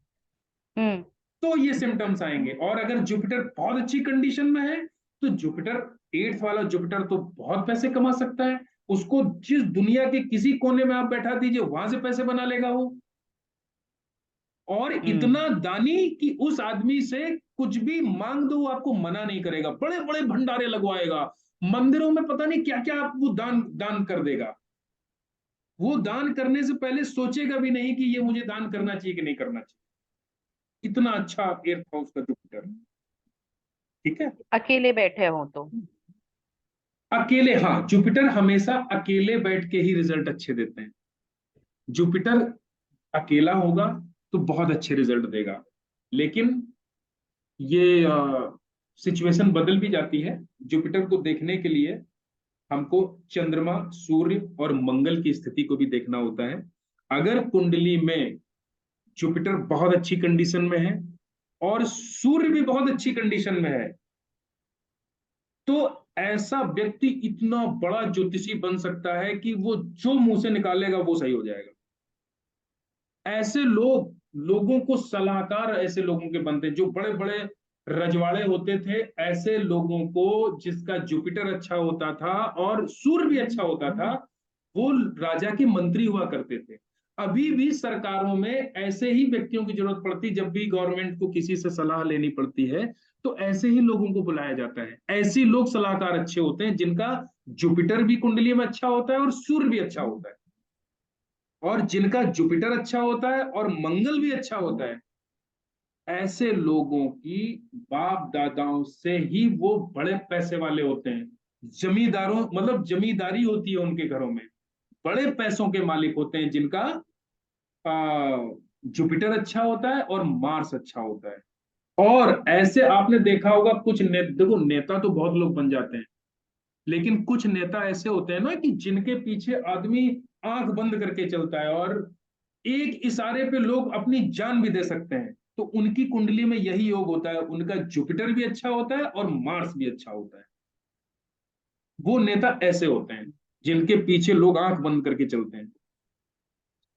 Speaker 2: हम्म।
Speaker 1: तो ये सिम्टम्स आएंगे। और अगर जुपिटर बहुत अच्छी कंडीशन में है, तो जुपिटर 8th वाला जुपिटर तो बहुत पैसे कमा सकता है, उसको जिस दुनिया के किसी कोने में आप बैठा दीजिए वहां से पैसे बना लेगा वो। और
Speaker 2: हम्म।
Speaker 1: इतना दानी कि उस आदमी से कुछ भी मांग दो वो आपको मना नहीं करेगा, बड़े बड़े भंडारे लगवाएगा, मंदिरों में पता नहीं क्या क्या वो दान दान कर देगा। वो दान करने से पहले सोचेगा भी नहीं कि ये मुझे दान करना चाहिए कि नहीं करना चाहिए। इतना अच्छा 8th हाउस का जुपिटर, ठीक है।
Speaker 2: अकेले बैठे हो तो।
Speaker 1: अकेले, हाँ, जुपिटर हमेशा अकेले बैठ के ही रिजल्ट अच्छे देते हैं। जुपिटर अकेला होगा तो बहुत अच्छे रिजल्ट देगा, लेकिन ये सिचुएशन बदल भी जाती है। जुपिटर को देखने के लिए हमको चंद्रमा, सूर्य और मंगल की स्थिति को भी देखना होता है। अगर कुंडली में जुपिटर बहुत अच्छी कंडीशन में है और सूर्य भी बहुत अच्छी कंडीशन में है, तो ऐसा व्यक्ति इतना बड़ा ज्योतिषी बन सकता है कि वो जो मुंह से निकालेगा वो सही हो जाएगा। ऐसे लोग, लोगों को सलाहकार ऐसे लोगों के बनते हैं जो बड़े बड़े रजवाड़े होते थे, ऐसे लोगों को जिसका जुपिटर अच्छा होता था और सूर्य भी अच्छा होता था, वो राजा के मंत्री हुआ करते थे। अभी भी सरकारों में ऐसे ही व्यक्तियों की जरूरत पड़ती, जब भी गवर्नमेंट को किसी से सलाह लेनी पड़ती है तो ऐसे ही लोगों को बुलाया जाता है। ऐसे लोग सलाहकार अच्छे होते हैं जिनका जुपिटर भी कुंडली में अच्छा होता है और सूर्य भी अच्छा होता है, और जिनका जुपिटर अच्छा होता है और मंगल भी अच्छा होता है, ऐसे लोगों की बाप दादाओं से ही वो बड़े पैसे वाले होते हैं। जमींदारों मतलब जमींदारी होती है उनके घरों में, बड़े पैसों के मालिक होते हैं जिनका जुपिटर अच्छा होता है और मार्स अच्छा होता है। और ऐसे आपने देखा होगा कुछ देखो नेता तो बहुत लोग बन जाते हैं, लेकिन कुछ नेता ऐसे होते हैं ना कि जिनके पीछे आदमी आंख बंद करके चलता है और एक इशारे पे लोग अपनी जान भी दे सकते हैं। तो उनकी कुंडली में यही योग होता है, उनका जुपिटर भी अच्छा होता है और मार्स भी अच्छा होता है। वो नेता ऐसे होते हैं जिनके पीछे लोग आंख बंद करके चलते हैं,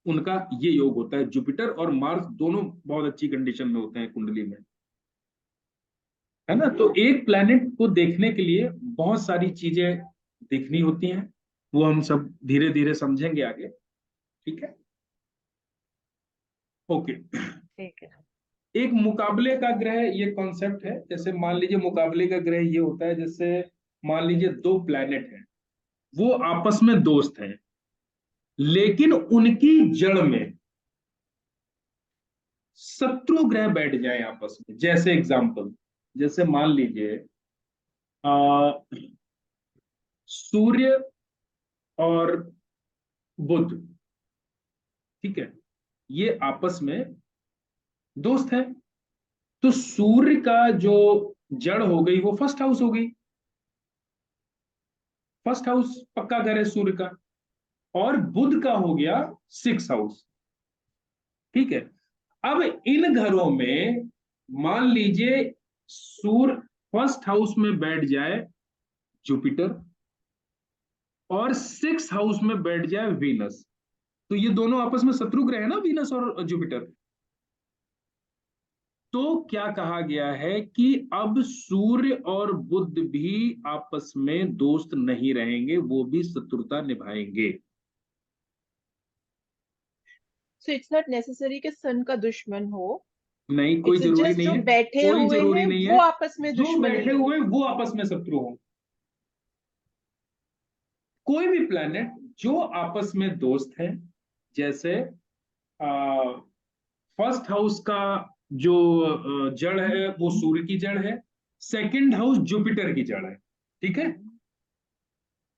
Speaker 1: उनका ये योग होता है। जुपिटर और मार्स दोनों बहुत अच्छी कंडीशन में होते हैं कुंडली में, है ना। तो एक प्लैनेट को देखने के लिए बहुत सारी चीजें देखनी होती हैं, वो हम सब धीरे धीरे समझेंगे आगे। ठीक है, ओके।
Speaker 2: ठीक है।
Speaker 1: एक मुकाबले का ग्रह ये कॉन्सेप्ट है। जैसे मान लीजिए मुकाबले का ग्रह ये होता है, जैसे मान लीजिए दो प्लैनेट हैं, वो आपस में दोस्त हैं, लेकिन उनकी जड़ में शत्रु ग्रह बैठ जाए आपस में। जैसे एग्जांपल, जैसे मान लीजिए सूर्य और बुध, ठीक है, ये आपस में दोस्त है। तो सूर्य का जो जड़ हो गई वो फर्स्ट हाउस हो गई, फर्स्ट हाउस पक्का घर है सूर्य का, और बुध का हो गया सिक्स हाउस। ठीक है, अब इन घरों में मान लीजिए सूर्य फर्स्ट हाउस में बैठ जाए जुपिटर, और सिक्स हाउस में बैठ जाए वीनस, तो ये दोनों आपस में शत्रु ग्रह है ना, वीनस और जुपिटर। तो क्या कहा गया है कि अब सूर्य और बुध भी आपस में दोस्त नहीं रहेंगे, वो भी शत्रुता निभाएंगे।
Speaker 3: सो इट्स नॉट नेसेसरी कि सन का दुश्मन हो,
Speaker 1: नहीं, कोई
Speaker 3: इट्स
Speaker 1: जरूरी
Speaker 3: जस्ट
Speaker 1: नहीं
Speaker 3: जो
Speaker 1: है,
Speaker 3: बैठे
Speaker 1: कोई
Speaker 3: हुए
Speaker 1: जरूरी
Speaker 3: हैं
Speaker 1: नहीं
Speaker 3: वो
Speaker 1: है
Speaker 3: आपस में
Speaker 1: जो
Speaker 3: दुश्मनी
Speaker 1: बैठे
Speaker 3: है।
Speaker 1: हुए वो आपस में शत्रु हो। कोई भी प्लेनेट जो आपस में दोस्त है, जैसे फर्स्ट हाउस का जो जड़ है वो सूर्य की जड़ है, सेकंड हाउस जुपिटर की जड़ है। ठीक है,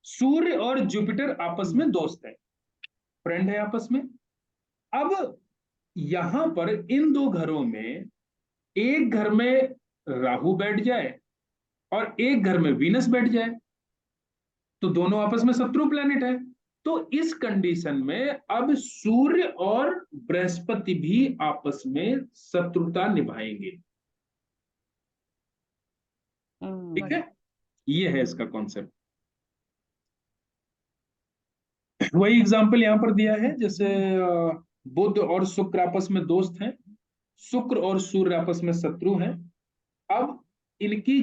Speaker 1: सूर्य और जुपिटर आपस में दोस्त है, फ्रेंड है आपस में। अब यहां पर इन दो घरों में एक घर में राहु बैठ जाए और एक घर में वीनस बैठ जाए, तो दोनों आपस में शत्रु प्लेनेट है। तो इस कंडीशन में अब सूर्य और बृहस्पति भी आपस में शत्रुता निभाएंगे। ठीक है, ये है इसका कॉन्सेप्ट। वही एग्जाम्पल यहां पर दिया है, जैसे बुध और शुक्र आपस में दोस्त हैं, शुक्र और सूर्य आपस में शत्रु हैं। अब इनकी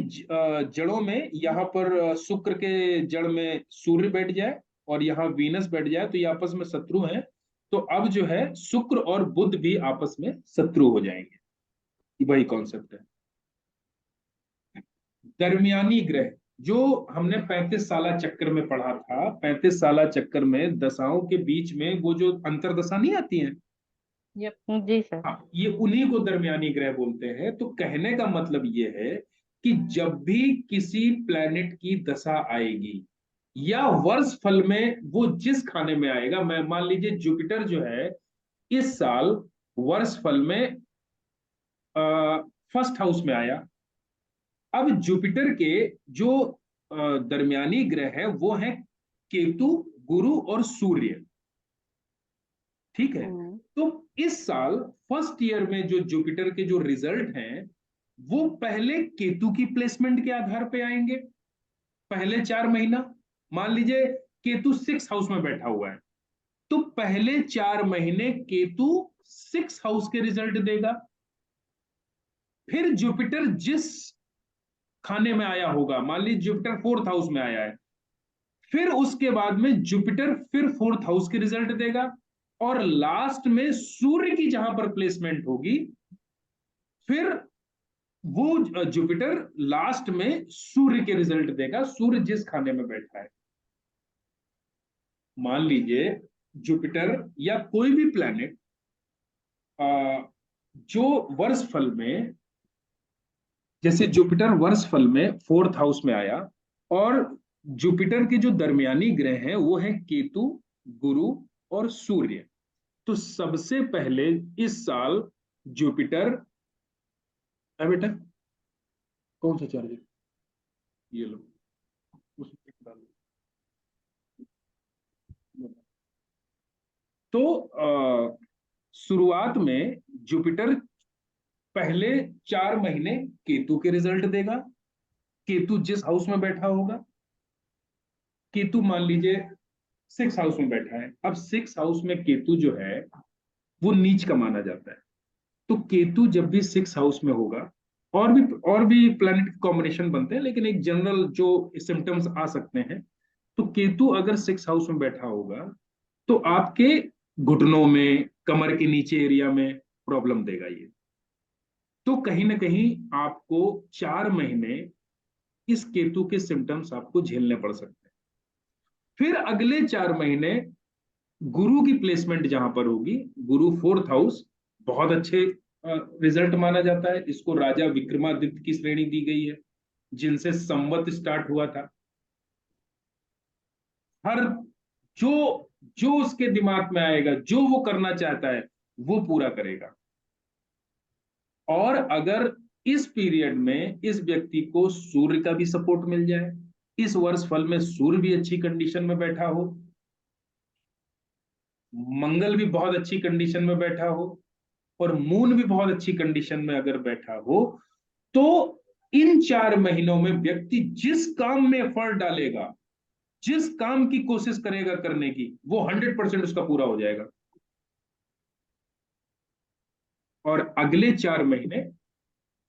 Speaker 1: जड़ों में यहाँ पर शुक्र के जड़ में सूर्य बैठ जाए और यहाँ वीनस बैठ जाए, तो ये आपस में शत्रु हैं। तो अब जो है शुक्र और बुध भी आपस में शत्रु हो जाएंगे। वही कॉन्सेप्ट है। दरमियानी ग्रह जो हमने 35 साला चक्कर में पढ़ा था, 35 साला चक्कर में दशाओं के बीच में वो जो अंतरदशा नहीं आती है,
Speaker 3: यप।
Speaker 2: जी सर।
Speaker 1: हाँ, ये उन्हीं को दरमियानी ग्रह बोलते हैं। तो कहने का मतलब ये है कि जब भी किसी प्लेनेट की दशा आएगी या वर्ष फल में वो जिस खाने में आएगा, मैं मान लीजिए जुपिटर जो है इस साल वर्ष फल में फर्स्ट हाउस में आया। अब जुपिटर के जो दरमियानी ग्रह है वो है केतु, गुरु और सूर्य। ठीक है,
Speaker 2: हम्म।
Speaker 1: तो इस साल फर्स्ट ईयर में जो जुपिटर के जो रिजल्ट हैं वो पहले केतु की प्लेसमेंट के आधार पे आएंगे। पहले 4 महीना मान लीजिए केतु सिक्स हाउस में बैठा हुआ है, तो पहले 4 महीने केतु सिक्स हाउस के रिजल्ट देगा। फिर जुपिटर जिस खाने में आया होगा, मान लीजिए जुपिटर फोर्थ हाउस में आया है, फिर उसके बाद में जुपिटर फिर फोर्थ हाउस के रिजल्ट देगा, और लास्ट में सूर्य की जहां पर प्लेसमेंट होगी, फिर वो जुपिटर लास्ट में सूर्य के रिजल्ट देगा, सूर्य जिस खाने में बैठा है। मान लीजिए जुपिटर या कोई भी प्लैनेट जो वर्ष फल में, जैसे जुपिटर वर्ष फल में फोर्थ हाउस में आया, और जुपिटर के जो दरमियानी ग्रह हैं वो है केतु, गुरु और सूर्य। तो सबसे पहले इस साल जुपिटर है बेटा, कौन सा चार्जर, ये लो, उसमें डाल दो। तो शुरुआत में जुपिटर पहले 4 महीने केतु के रिजल्ट देगा, केतु जिस हाउस में बैठा होगा। केतु मान लीजिए 6 हाउस में बैठा है, अब 6 हाउस में केतु जो है वो नीच का माना जाता है। तो केतु जब भी 6 हाउस में होगा, और भी प्लैनेट कॉम्बिनेशन बनते हैं, लेकिन एक जनरल जो सिम्टम्स आ सकते हैं, तो केतु अगर 6 हाउस में बैठा होगा तो आपके घुटनों में, कमर के नीचे एरिया में प्रॉब्लम देगा ये। तो कहीं ना कहीं आपको 4 महीने इस केतु के सिम्टम्स आपको झेलने पड़ सकते हैं। फिर अगले 4 महीने गुरु की प्लेसमेंट जहां पर होगी, गुरु फोर्थ हाउस, बहुत अच्छे रिजल्ट माना जाता है। इसको राजा विक्रमादित्य की श्रेणी दी गई है, जिनसे संवत स्टार्ट हुआ था। हर जो जो उसके दिमाग में आएगा, जो वो करना चाहता है वो पूरा करेगा। और अगर इस पीरियड में इस व्यक्ति को सूर्य का भी सपोर्ट मिल जाए, इस वर्ष फल में सूर्य भी अच्छी कंडीशन में बैठा हो, मंगल भी बहुत अच्छी कंडीशन में बैठा हो, और मून भी बहुत अच्छी कंडीशन में अगर बैठा हो, तो इन 4 महीनों में व्यक्ति जिस काम में एफर्ट डालेगा, जिस काम की कोशिश करेगा करने की, वो 100% उसका पूरा हो जाएगा। और अगले 4 महीने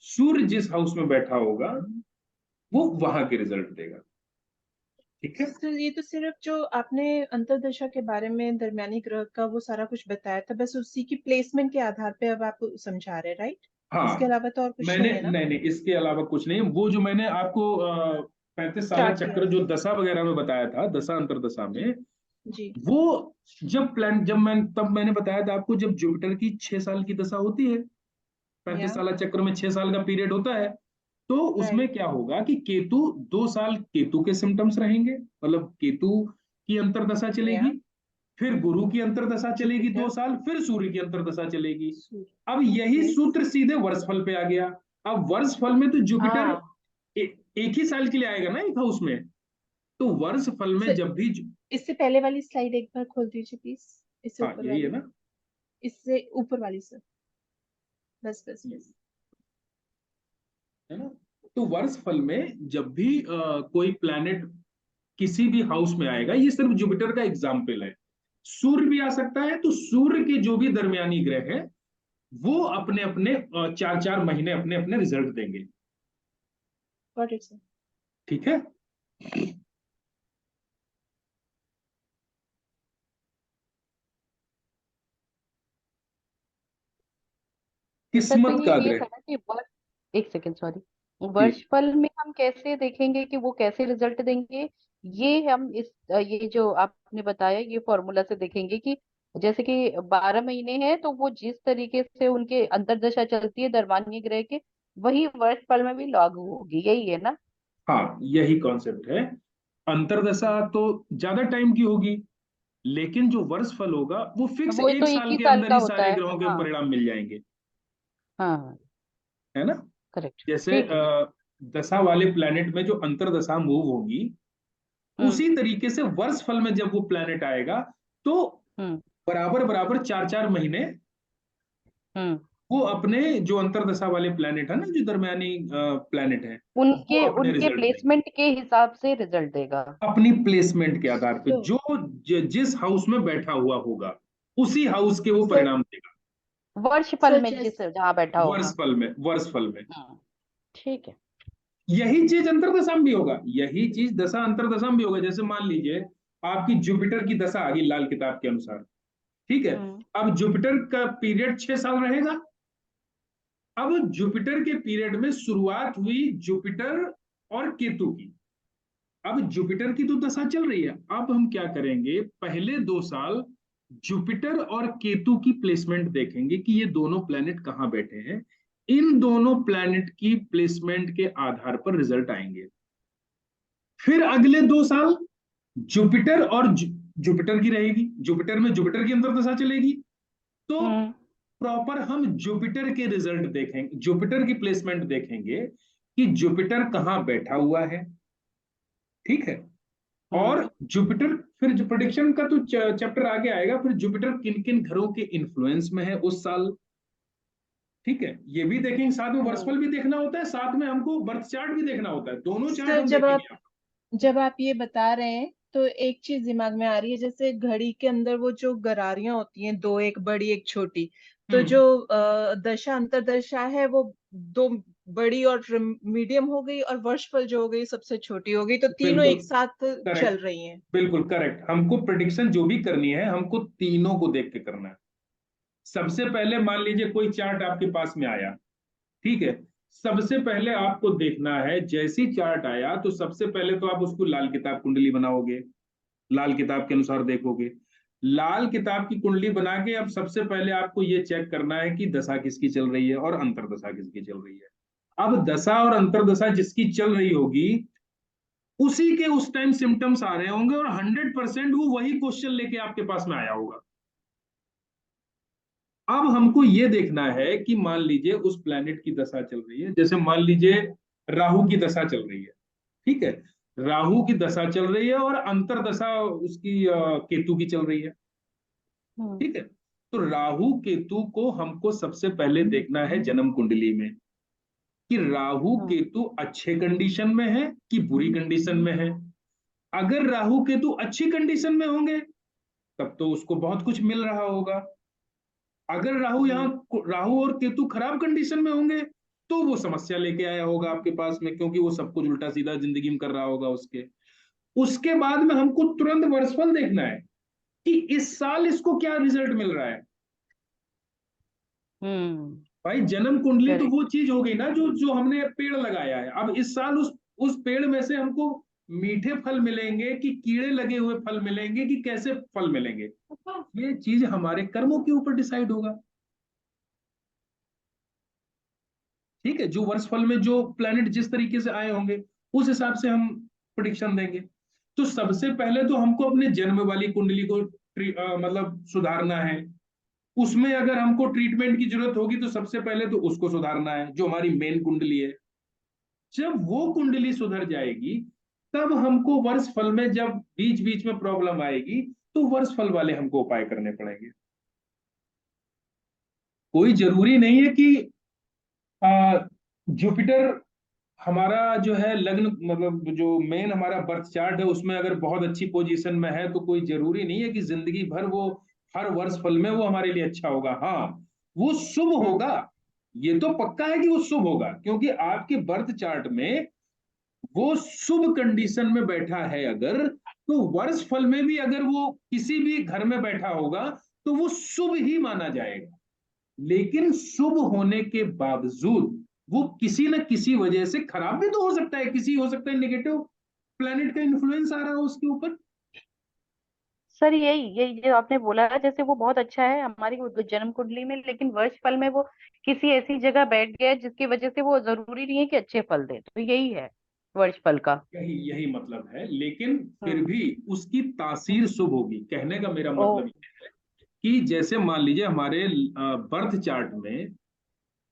Speaker 1: सूर्य जिस हाउस में बैठा होगा वो वहां के रिजल्ट देगा। ठीक है,
Speaker 3: तो ये तो सिर्फ जो आपने अंतर्दशा के बारे में दरमियानी ग्रह का वो सारा कुछ बताया था, बस उसी की प्लेसमेंट के आधार पे अब आप समझा रहे, राइट? इसके
Speaker 1: हाँ।
Speaker 3: अलावा तो और कुछ
Speaker 1: मैंने
Speaker 3: नहीं है ना?
Speaker 1: नहीं नहीं, इसके अलावा कुछ नहीं। वो जो मैंने आपको 35 साला
Speaker 3: स्टार्ट किया
Speaker 1: चक्र जो
Speaker 3: था।
Speaker 1: दशा वगैरह में बताया था, दशा अंतरदशा में,
Speaker 3: जी।
Speaker 1: वो जब मैंने बताया था आपको, जब जुपिटर की 6 साल की दशा होती है, पैंतीस
Speaker 3: या
Speaker 1: साल चक्र में 6 साल का पीरियड होता है, तो उसमें
Speaker 3: राइट।
Speaker 1: क्या होगा कि केतु 2 साल केतु के सिम्टम्स रहेंगे, मतलब केतु की अंतरदशा
Speaker 3: या
Speaker 1: चलेगी, फिर गुरु की अंतरदशा चलेगी
Speaker 3: जुपिटर
Speaker 1: 2 साल, फिर सूर्य की अंतरदशा चलेगी।
Speaker 3: सूर्य।
Speaker 1: अब यही
Speaker 3: यस।
Speaker 1: सूत्र सीधे वर्षफल पे आ गया। अब वर्षफल में तो जुपिटर
Speaker 3: हाँ।
Speaker 1: एक ही साल के लिए आएगा ना एक हाउस में, तो वर्षफल में
Speaker 3: सर,
Speaker 1: जब भी
Speaker 3: इससे पहले वाली स्लाइड एक बार खोल दीजिए प्लीज। इससे
Speaker 1: हाँ
Speaker 3: ऊपर
Speaker 1: यही है
Speaker 3: वाली।
Speaker 1: ना,
Speaker 3: इससे ऊपर वाली सर। बस बस बस।
Speaker 1: है ना। तो वर्षफल में जब भी कोई प्लैनेट किसी भी हाउस में आएगा, ये सिर्फ जुपिटर का एग्जाम्पल है, सूर्य भी आ सकता है, तो सूर्य के जो भी दरमियानी ग्रह है वो अपने अपने 4 4 महीने अपने अपने रिजल्ट देंगे।
Speaker 3: Got it sir.
Speaker 1: ठीक है,
Speaker 2: सर तो
Speaker 1: किस्मत
Speaker 2: ये
Speaker 1: का
Speaker 2: ये
Speaker 1: ग्रह।
Speaker 2: था ना कि वर्ष, एक सेकेंड सॉरी,
Speaker 1: जी
Speaker 2: वर्षफल में हम कैसे देखेंगे कि वो कैसे रिजल्ट देंगे? ये हम ये जो आपने बताया ये फॉर्मूला से देखेंगे कि जैसे कि 12 महीने हैं तो वो जिस तरीके से उनके अंतर्दशा चलती है दरमियानी ग्रह के, वही वर्षफल में भी लागू होगी, यही है ना?
Speaker 1: हाँ, यही कॉन्सेप्ट है। अंतरदशा तो ज्यादा टाइम की होगी, लेकिन जो वर्षफल होगा वो फिक्स
Speaker 2: वो तो
Speaker 1: एक
Speaker 2: एक
Speaker 1: साल
Speaker 2: ही
Speaker 1: के
Speaker 2: साल
Speaker 1: अंदर
Speaker 2: का
Speaker 1: ही
Speaker 2: होता
Speaker 1: सारे
Speaker 2: है।
Speaker 1: ग्रहों के
Speaker 2: हाँ
Speaker 1: परिणाम मिल जाएंगे।
Speaker 2: हाँ।
Speaker 1: है ना।
Speaker 2: करेक्ट।
Speaker 1: जैसे
Speaker 2: ठीक है।
Speaker 1: दशा वाले प्लैनेट में जो अंतरदशा मूव होगी,
Speaker 2: हम्म।
Speaker 1: उसी तरीके से वर्षफल में जब वो प्लैनेट आएगा, तो
Speaker 2: हम्म।
Speaker 1: बराबर बराबर 4 4 महीने
Speaker 2: हम्म।
Speaker 1: वो अपने जो अंतरदशा वाले प्लैनेट है ना, जो दरमियानी प्लैनेट है, वो
Speaker 2: उनके
Speaker 1: अपने
Speaker 2: उनके
Speaker 1: रिजल्ट देंगे
Speaker 2: प्लेसमेंट के हिसाब से रिजल्ट देगा।
Speaker 1: अपनी प्लेसमेंट के आधार पे,
Speaker 3: तो
Speaker 1: जो जिस हाउस में बैठा हुआ होगा उसी हाउस के वो
Speaker 3: सर,
Speaker 1: परिणाम देगा।
Speaker 2: वर्ष फल में
Speaker 3: सच।
Speaker 2: जिस जहाँ बैठा होगा।
Speaker 1: वर्ष फल में
Speaker 2: ठीक है।
Speaker 1: यही चीज अंतर्दशा में भी होगा, यही चीज दशा अंतर्दशा में भी होगा। जैसे मान लीजिए आपकी जुपिटर की दशा आ गई लाल किताब के अनुसार, ठीक है।
Speaker 2: हम्म
Speaker 1: अब जुपिटर का पीरियड 6 साल रहेगा। अब जुपिटर के पीरियड में शुरुआत हुई जुपिटर और केतु की। अब जुपिटर की तो दशा चल रही है, अब हम क्या करेंगे, पहले 2 साल जुपिटर और केतु की प्लेसमेंट देखेंगे कि ये दोनों प्लैनेट कहां बैठे हैं। इन दोनों प्लैनेट की प्लेसमेंट के आधार पर रिजल्ट आएंगे। फिर अगले 2 साल जुपिटर और जुपिटर की रहेगी, जुपिटर में जुपिटर की अंतर्दशा चलेगी। तो
Speaker 2: हम्म
Speaker 1: प्रॉपर हम जुपिटर के रिजल्ट देखेंगे, जुपिटर की प्लेसमेंट देखेंगे कि जुपिटर कहां बैठा हुआ है, ठीक है। और
Speaker 2: हम्म
Speaker 1: जुपिटर, फिर जो प्रोडिक्शन का तो चैप्टर आगे आएगा, फिर जुपिटर किन किन घरों के इन्फ्लुएंस में है उस साल, ठीक है। ये भी देखेंगे, साथ में
Speaker 2: हम्म
Speaker 1: वर्षफल भी देखना होता है, साथ में हमको बर्थ चार्ट भी देखना होता है, दोनों चार्ट
Speaker 3: सर
Speaker 1: हम देखेंगे।
Speaker 3: जब आप ये बता रहे हैं तो एक चीज दिमाग में आ रही है, जैसे घड़ी के अंदर वो जो गरारियां होती हैं, दो, एक बड़ी एक छोटी, तो
Speaker 1: हम्म,
Speaker 3: जो दशा अंतरदशा है वो दो बड़ी और मीडियम हो गई, और वर्षफल जो हो गई सबसे छोटी हो गई, तो तीनों
Speaker 1: बिल्कुल
Speaker 3: एक साथ चल
Speaker 1: करेक्ट,
Speaker 3: रही हैं।
Speaker 1: बिल्कुल करेक्ट। हमको प्रिडिक्शन जो भी करनी है हमको तीनों को देख के करना है। सबसे पहले मान लीजिए कोई चार्ट आपके पास में आया, ठीक है। सबसे पहले आपको देखना है, जैसी चार्ट आया तो सबसे पहले तो आप उसको लाल किताब कुंडली बनाओगे, लाल किताब के अनुसार देखोगे। लाल किताब की कुंडली बना के अब सबसे पहले आपको ये चेक करना है कि दशा किसकी चल रही है और अंतर्दशा किसकी चल रही है। अब दशा और अंतर्दशा जिसकी चल रही होगी उसी के उस टाइम सिम्टम्स आ रहे होंगे और 100% वो वही क्वेश्चन लेके आपके पास में आया होगा। अब हमको ये देखना है कि मान लीजिए उस प्लैनेट की दशा चल रही है, जैसे मान लीजिए राहु की दशा चल रही है, ठीक है। राहु की दशा चल रही है और अंतर्दशा उसकी केतु की चल रही है,
Speaker 2: हम्म
Speaker 1: ठीक है। तो राहु केतु को हमको सबसे पहले देखना है जन्म कुंडली में कि राहु
Speaker 2: हम्म
Speaker 1: केतु अच्छे कंडीशन में है कि बुरी कंडीशन में है। अगर राहु केतु अच्छी कंडीशन में होंगे तब तो उसको बहुत कुछ मिल रहा होगा। अगर
Speaker 2: हम्म
Speaker 1: राहु और केतु खराब कंडीशन में होंगे तो वो समस्या लेके आया होगा आपके पास में, क्योंकि वो सब कुछ उल्टा सीधा जिंदगी में कर रहा होगा उसके। उसके बाद में हमको तुरंत वर्षफल देखना है कि इस साल इसको क्या रिजल्ट मिल रहा है।
Speaker 2: हम्म
Speaker 1: भाई जन्म कुंडली तो
Speaker 2: करेक्ट।
Speaker 1: वो चीज हो गई ना जो जो हमने पेड़ लगाया है। अब इस साल उस पेड़ में से हमको मीठे फल मिलेंगे कि कीड़े लगे हुए फल मिलेंगे कि कैसे फल मिलेंगे, ये चीज हमारे कर्मों के ऊपर डिसाइड होगा, ठीक है। जो वर्ष फल में जो प्लैनेट जिस तरीके से आए होंगे उस हिसाब से हम प्रिडिक्शन देंगे। तो सबसे पहले तो हमको अपने जन्म वाली कुंडली को मतलब सुधारना है। उसमें अगर हमको ट्रीटमेंट की जरूरत होगी तो सबसे पहले तो उसको सुधारना है जो हमारी मेन कुंडली है। जब वो कुंडली सुधर जाएगी तब हमको वर्ष फल में जब बीच बीच में प्रॉब्लम आएगी तो वर्ष फल वाले हमको उपाय करने पड़ेंगे। कोई जरूरी नहीं है कि जुपिटर हमारा जो है लग्न, मतलब जो मेन हमारा बर्थ चार्ट है उसमें अगर बहुत अच्छी पोजीशन में है तो कोई जरूरी नहीं है कि जिंदगी भर वो हर वर्ष फल में वो हमारे लिए अच्छा होगा। हाँ, वो शुभ
Speaker 2: हम्म
Speaker 1: होगा, ये तो पक्का है कि वो शुभ होगा, क्योंकि आपके बर्थ चार्ट में वो शुभ कंडीशन में बैठा है। अगर तो वर्ष फल में भी अगर वो किसी भी घर में बैठा होगा तो वो शुभ ही माना जाएगा। लेकिन शुभ होने के बावजूद वो किसी न किसी वजह से खराब भी तो हो सकता है, किसी हो सकता है नेगेटिव प्लेनेट का इन्फ्लुएंस आ रहा हो उसके ऊपर।
Speaker 2: सर यही यही जो आपने बोला, जैसे वो बहुत अच्छा है हमारी जन्म कुंडली में, लेकिन वर्ष फल में वो किसी ऐसी जगह बैठ गया है जिसकी वजह से वो जरूरी नहीं है कि अच्छे फल दे, तो यही है वर्ष फल का।
Speaker 1: यही यही मतलब है, लेकिन फिर
Speaker 2: हम्म
Speaker 1: भी उसकी तासीर शुभ होगी। कहने का मेरा
Speaker 2: ओ
Speaker 1: मतलब ये है कि जैसे मान लीजिए हमारे बर्थ चार्ट में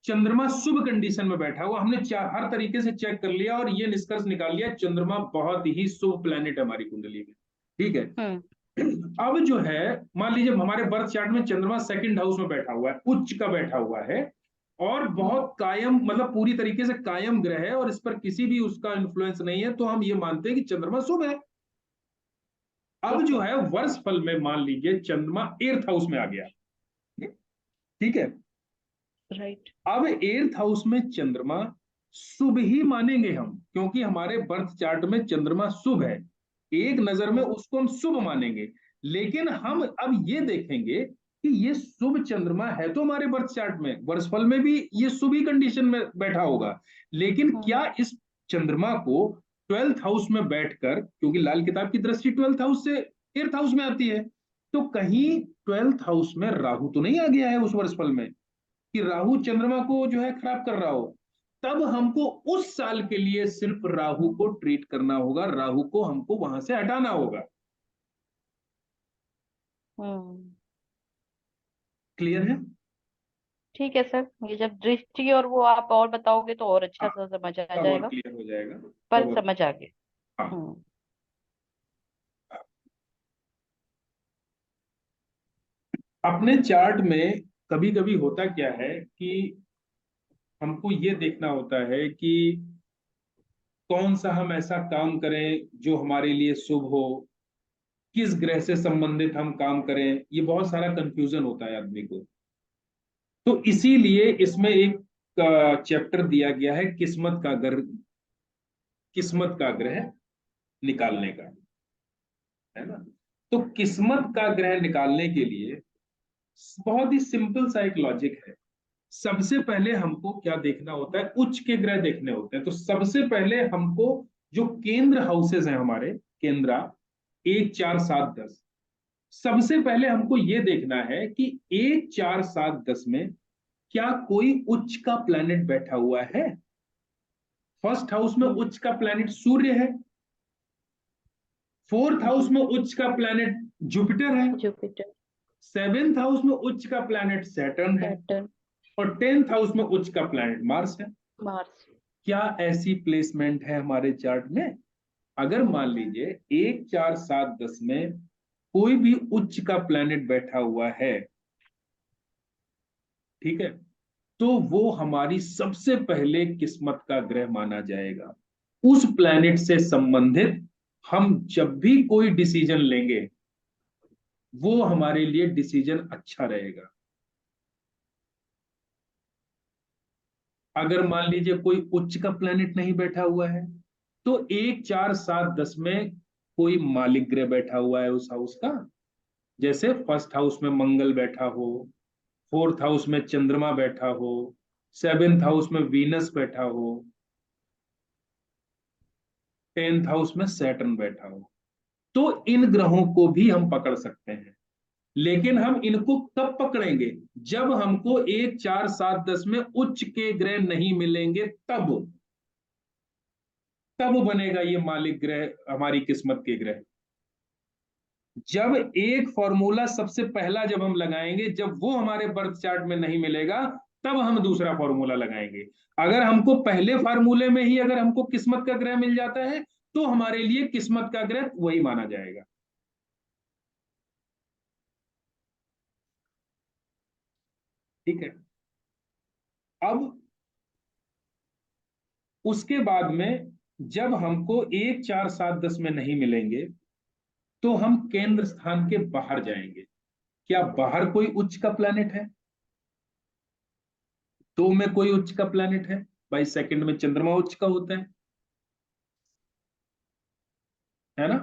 Speaker 1: चंद्रमा शुभ कंडीशन में बैठा हुआ, हमने हर तरीके से चेक कर लिया और ये निष्कर्ष निकाल लिया चंद्रमा बहुत ही शुभ प्लेनेट है हमारी कुंडली में, ठीक है।
Speaker 2: हम्म
Speaker 1: अब जो है मान लीजिए हमारे बर्थ चार्ट में चंद्रमा सेकंड हाउस में बैठा हुआ है, उच्च का बैठा हुआ है और
Speaker 2: हम्म
Speaker 1: बहुत कायम, मतलब पूरी तरीके से कायम ग्रह है और इस पर किसी भी उसका इन्फ्लुएंस नहीं है, तो हम ये मानते हैं कि चंद्रमा शुभ है। अब
Speaker 2: ठीक
Speaker 1: जो
Speaker 2: है।
Speaker 1: है वर्ष फल में मान लीजिए चंद्रमा एर्थ हाउस में आ गया, ठीक है।
Speaker 3: राइट।
Speaker 1: अब 8th हाउस में चंद्रमा शुभ ही मानेंगे हम, क्योंकि हमारे बर्थ चार्ट में चंद्रमा शुभ है, एक नजर में उसको हम शुभ मानेंगे। लेकिन हम अब ये देखेंगे कि ये शुभ चंद्रमा है तो हमारे बर्थ चार्ट में वर्षफल में भी ये शुभ ही कंडीशन में बैठा होगा, लेकिन क्या इस चंद्रमा को 12th हाउस में बैठकर, क्योंकि लाल किताब की दृष्टि 12th हाउस से 8th हाउस में आती है, तो कहीं 12th हाउस में राहु तो नहीं आ गया है उस वर्षफल में कि राहु चंद्रमा को जो है खराब कर रहा हो? तब हमको उस साल के लिए सिर्फ राहु को ट्रीट करना होगा, राहु को हमको वहां से हटाना होगा।
Speaker 2: हम्म।
Speaker 1: क्लियर है?
Speaker 2: ठीक है सर, ये जब दृष्टि और वो आप और बताओगे तो और अच्छा
Speaker 1: हाँ,
Speaker 2: सा समझ आ
Speaker 1: तब और
Speaker 2: जाएगा।
Speaker 1: क्लियर हो जाएगा,
Speaker 2: पर
Speaker 1: तब और।
Speaker 2: समझ आ गया।
Speaker 1: हाँ।
Speaker 2: हम्म।
Speaker 1: अपने चार्ट में कभी कभी होता क्या है कि हमको ये देखना होता है कि कौन सा हम ऐसा काम करें जो हमारे लिए शुभ हो, किस ग्रह से संबंधित हम काम करें, ये बहुत सारा कंफ्यूजन होता है आदमी को। तो इसीलिए इसमें एक चैप्टर दिया गया है किस्मत का ग्रह निकालने का, है ना? तो किस्मत का ग्रह निकालने के लिए बहुत ही सिंपल सा एक लॉजिक है। सबसे पहले हमको क्या देखना होता है, उच्च के ग्रह देखने होते हैं। तो सबसे पहले हमको जो केंद्र हाउसेज हैं हमारे, केंद्रा 1 4 7 10, सबसे पहले हमको ये देखना है कि 1 4 7 10 में क्या कोई उच्च का प्लैनेट बैठा हुआ है। फर्स्ट हाउस में उच्च का प्लैनेट सूर्य है, 4th हाउस
Speaker 2: जी।
Speaker 1: में उच्च का प्लैनेट जुपिटर है,
Speaker 2: जुपिटर।
Speaker 1: 7th हाउस में उच्च का प्लैनेट सैटर्न है,
Speaker 2: सैटर्न।
Speaker 1: और 10th हाउस में उच्च का प्लैनेट मार्स है।
Speaker 2: मार्स।
Speaker 1: क्या ऐसी प्लेसमेंट है हमारे चार्ट में? अगर मान लीजिए 1 4 7 10 में कोई भी उच्च का प्लैनेट बैठा हुआ है, ठीक है, तो वो हमारी सबसे पहले किस्मत का ग्रह माना जाएगा। उस प्लैनेट से संबंधित हम जब भी कोई डिसीजन लेंगे वो हमारे लिए डिसीजन अच्छा रहेगा। अगर मान लीजिए कोई उच्च का प्लैनेट नहीं बैठा हुआ है, तो 1 4 7 10 में कोई मालिक ग्रह बैठा हुआ है उस हाउस का, जैसे फर्स्ट हाउस में मंगल बैठा हो, 4th हाउस में चंद्रमा बैठा हो, 7th हाउस में वीनस बैठा हो, 10th हाउस में सैटर्न बैठा हो, तो इन ग्रहों को भी हम पकड़ सकते हैं। लेकिन हम इनको कब पकड़ेंगे? जब हमको 1 4 7 10 में उच्च के ग्रह नहीं मिलेंगे, तब तब बनेगा ये मालिक ग्रह हमारी किस्मत के ग्रह। जब एक फॉर्मूला सबसे पहला जब हम लगाएंगे, जब वो हमारे बर्थ चार्ट में नहीं मिलेगा, तब हम दूसरा फॉर्मूला लगाएंगे। अगर हमको पहले फार्मूले में ही अगर हमको किस्मत का ग्रह मिल जाता है, तो हमारे लिए किस्मत का ग्रह वही माना जाएगा। ठीक है। अब उसके बाद में जब हमको 1 4 7 10 में नहीं मिलेंगे, तो हम केंद्र स्थान के बाहर जाएंगे। क्या बाहर कोई उच्च का प्लैनेट है? 2 में कोई उच्च का प्लैनेट है? भाई सेकंड में चंद्रमा उच्च का होता है ना?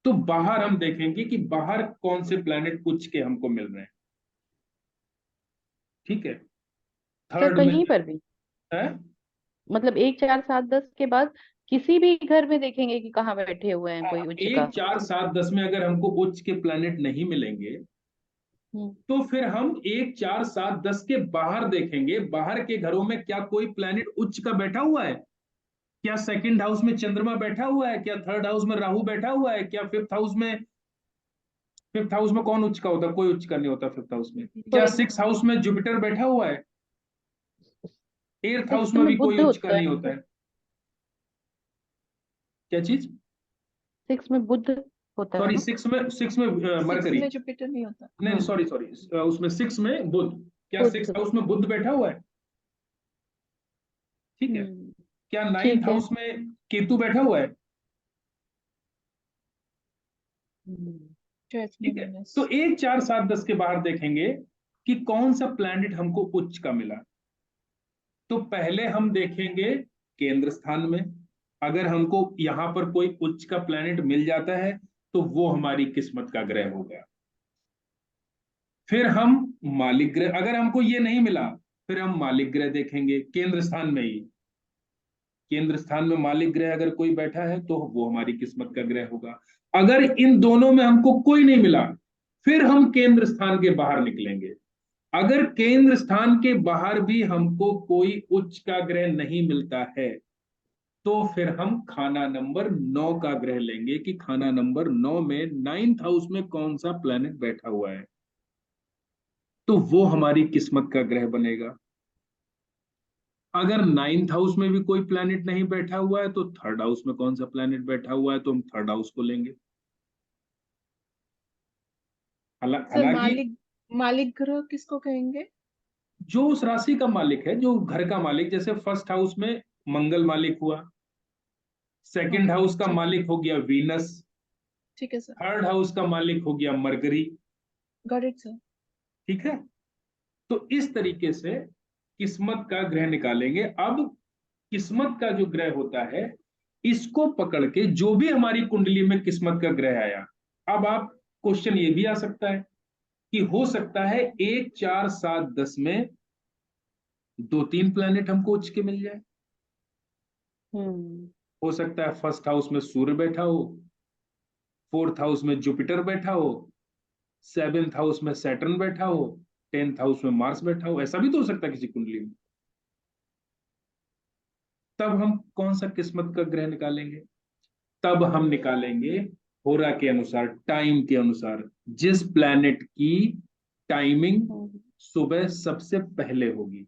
Speaker 1: तो बाहर हम देखेंगे कि बाहर कौन से प्लैनेट उच्च के हमको मिल रहे हैं। ठीक है।
Speaker 2: सर
Speaker 1: थर्ड में
Speaker 2: कहीं पर भी,
Speaker 1: है,
Speaker 2: मतलब 1 4 7 10 के बाद किसी भी घर में देखेंगे कि कहाँ बैठे हुए हैं कोई उच्च का।
Speaker 1: 1 4 7 10 में अगर हमको उच्च के प्लैनेट नहीं मिलेंगे,
Speaker 2: हम्म।
Speaker 1: तो फिर हम 1 4 7 10 के बाहर देखेंगे, बाहर के घरों में क्या कोई प्लैनेट उच्च का बैठा हुआ है? क्या सेकंड हाउस में चंद्रमा बैठा हुआ है? क्या थर्ड हाउस में राहु बैठा हुआ है? क्या फिफ्थ हाउस में कौन उच्च का होता है? कोई उच्च का नहीं होता फिफ्थ हाउस में। क्या
Speaker 2: कोई।
Speaker 1: 6th हाउस में जुपिटर बैठा हुआ है? 8th हाउस
Speaker 2: 6th
Speaker 1: में
Speaker 2: में
Speaker 1: भी
Speaker 2: बुध
Speaker 1: कोई उच्च का
Speaker 2: होता
Speaker 1: नहीं
Speaker 2: है।
Speaker 1: होता है। क्या चीज?
Speaker 2: 6 में बुध होता है
Speaker 1: सॉरी,
Speaker 2: ना।
Speaker 1: 6 में
Speaker 3: 6
Speaker 1: मरकरी।
Speaker 3: में जुपिटर नहीं होता।
Speaker 1: नहीं,
Speaker 2: हम्म।
Speaker 1: सॉरी सॉरी, उसमें 6 में बुध। क्या
Speaker 2: बुध।
Speaker 1: 6th हाउस में बुध बैठा हुआ है? ठीक है।
Speaker 2: हम्म।
Speaker 1: क्या 9th
Speaker 2: ठीक है।
Speaker 1: हाउस में केतु बैठा हुआ है?
Speaker 2: हम्म।
Speaker 3: 12th में
Speaker 1: ठीक है।
Speaker 3: वीनस।
Speaker 1: तो 1 4 7 10 के बाहर देखेंगे कि कौन सा प्लैनेट हमको उच्च का मिला। तो पहले हम देखेंगे केंद्र स्थान में, अगर हमको यहां पर कोई उच्च का प्लैनेट मिल जाता है तो वो हमारी किस्मत का ग्रह होगा। फिर हम मालिक ग्रह, अगर हमको ये नहीं मिला फिर हम मालिक ग्रह देखेंगे केंद्र स्थान में ही। केंद्र स्थान में मालिक ग्रह अगर कोई बैठा है तो वो हमारी किस्मत का ग्रह होगा। अगर इन दोनों में हमको कोई नहीं मिला फिर हम केंद्र स्थान के बाहर निकलेंगे। अगर केंद्र स्थान के बाहर भी हमको कोई उच्च का ग्रह नहीं मिलता है तो फिर हम खाना नंबर 9 का ग्रह लेंगे कि खाना नंबर 9 में 9th हाउस में कौन सा प्लेनेट बैठा हुआ है, तो वो हमारी किस्मत का ग्रह बनेगा। अगर 9th हाउस में भी कोई प्लेनेट नहीं बैठा हुआ है तो 3rd हाउस में कौन सा प्लेनेट बैठा हुआ है तो हम 3rd हाउस को लेंगे।
Speaker 3: सर
Speaker 1: हालांकि
Speaker 3: मालिक मालिक ग्रह किसको कहेंगे?
Speaker 1: जो उस राशि का मालिक है, जो घर का मालिक, जैसे 1st हाउस में मंगल मालिक हुआ, 2nd हाउस का
Speaker 3: ठीक है,
Speaker 1: मालिक हो गया वीनस,
Speaker 3: ठीक है सर,
Speaker 1: 3rd हाउस का मालिक हो गया मरकरी।
Speaker 3: Got it sir.
Speaker 1: ठीक है, तो इस तरीके से किस्मत का ग्रह निकालेंगे। अब किस्मत का जो ग्रह होता है इसको पकड़ के जो भी हमारी कुंडली में किस्मत का ग्रह आया, अब आप क्वेश्चन ये भी आ सकता है कि हो सकता है 1 4 7 10 में 2 3 प्लैनेट हमको उच्च के मिल जाए।
Speaker 2: हम्म।
Speaker 1: हो सकता है 1st हाउस में सूर्य बैठा हो, 4th हाउस में जुपिटर बैठा हो, 7th हाउस में सैटर्न बैठा हो, 10th हाउस में मार्स बैठा हो। ऐसा भी तो हो सकता है किसी कुंडली में। तब हम कौन सा किस्मत का ग्रह निकालेंगे? तब हम निकालेंगे होरा के अनुसार, टाइम के अनुसार, जिस प्लैनेट की टाइमिंग
Speaker 2: हम्म।
Speaker 1: सुबह सबसे पहले होगी।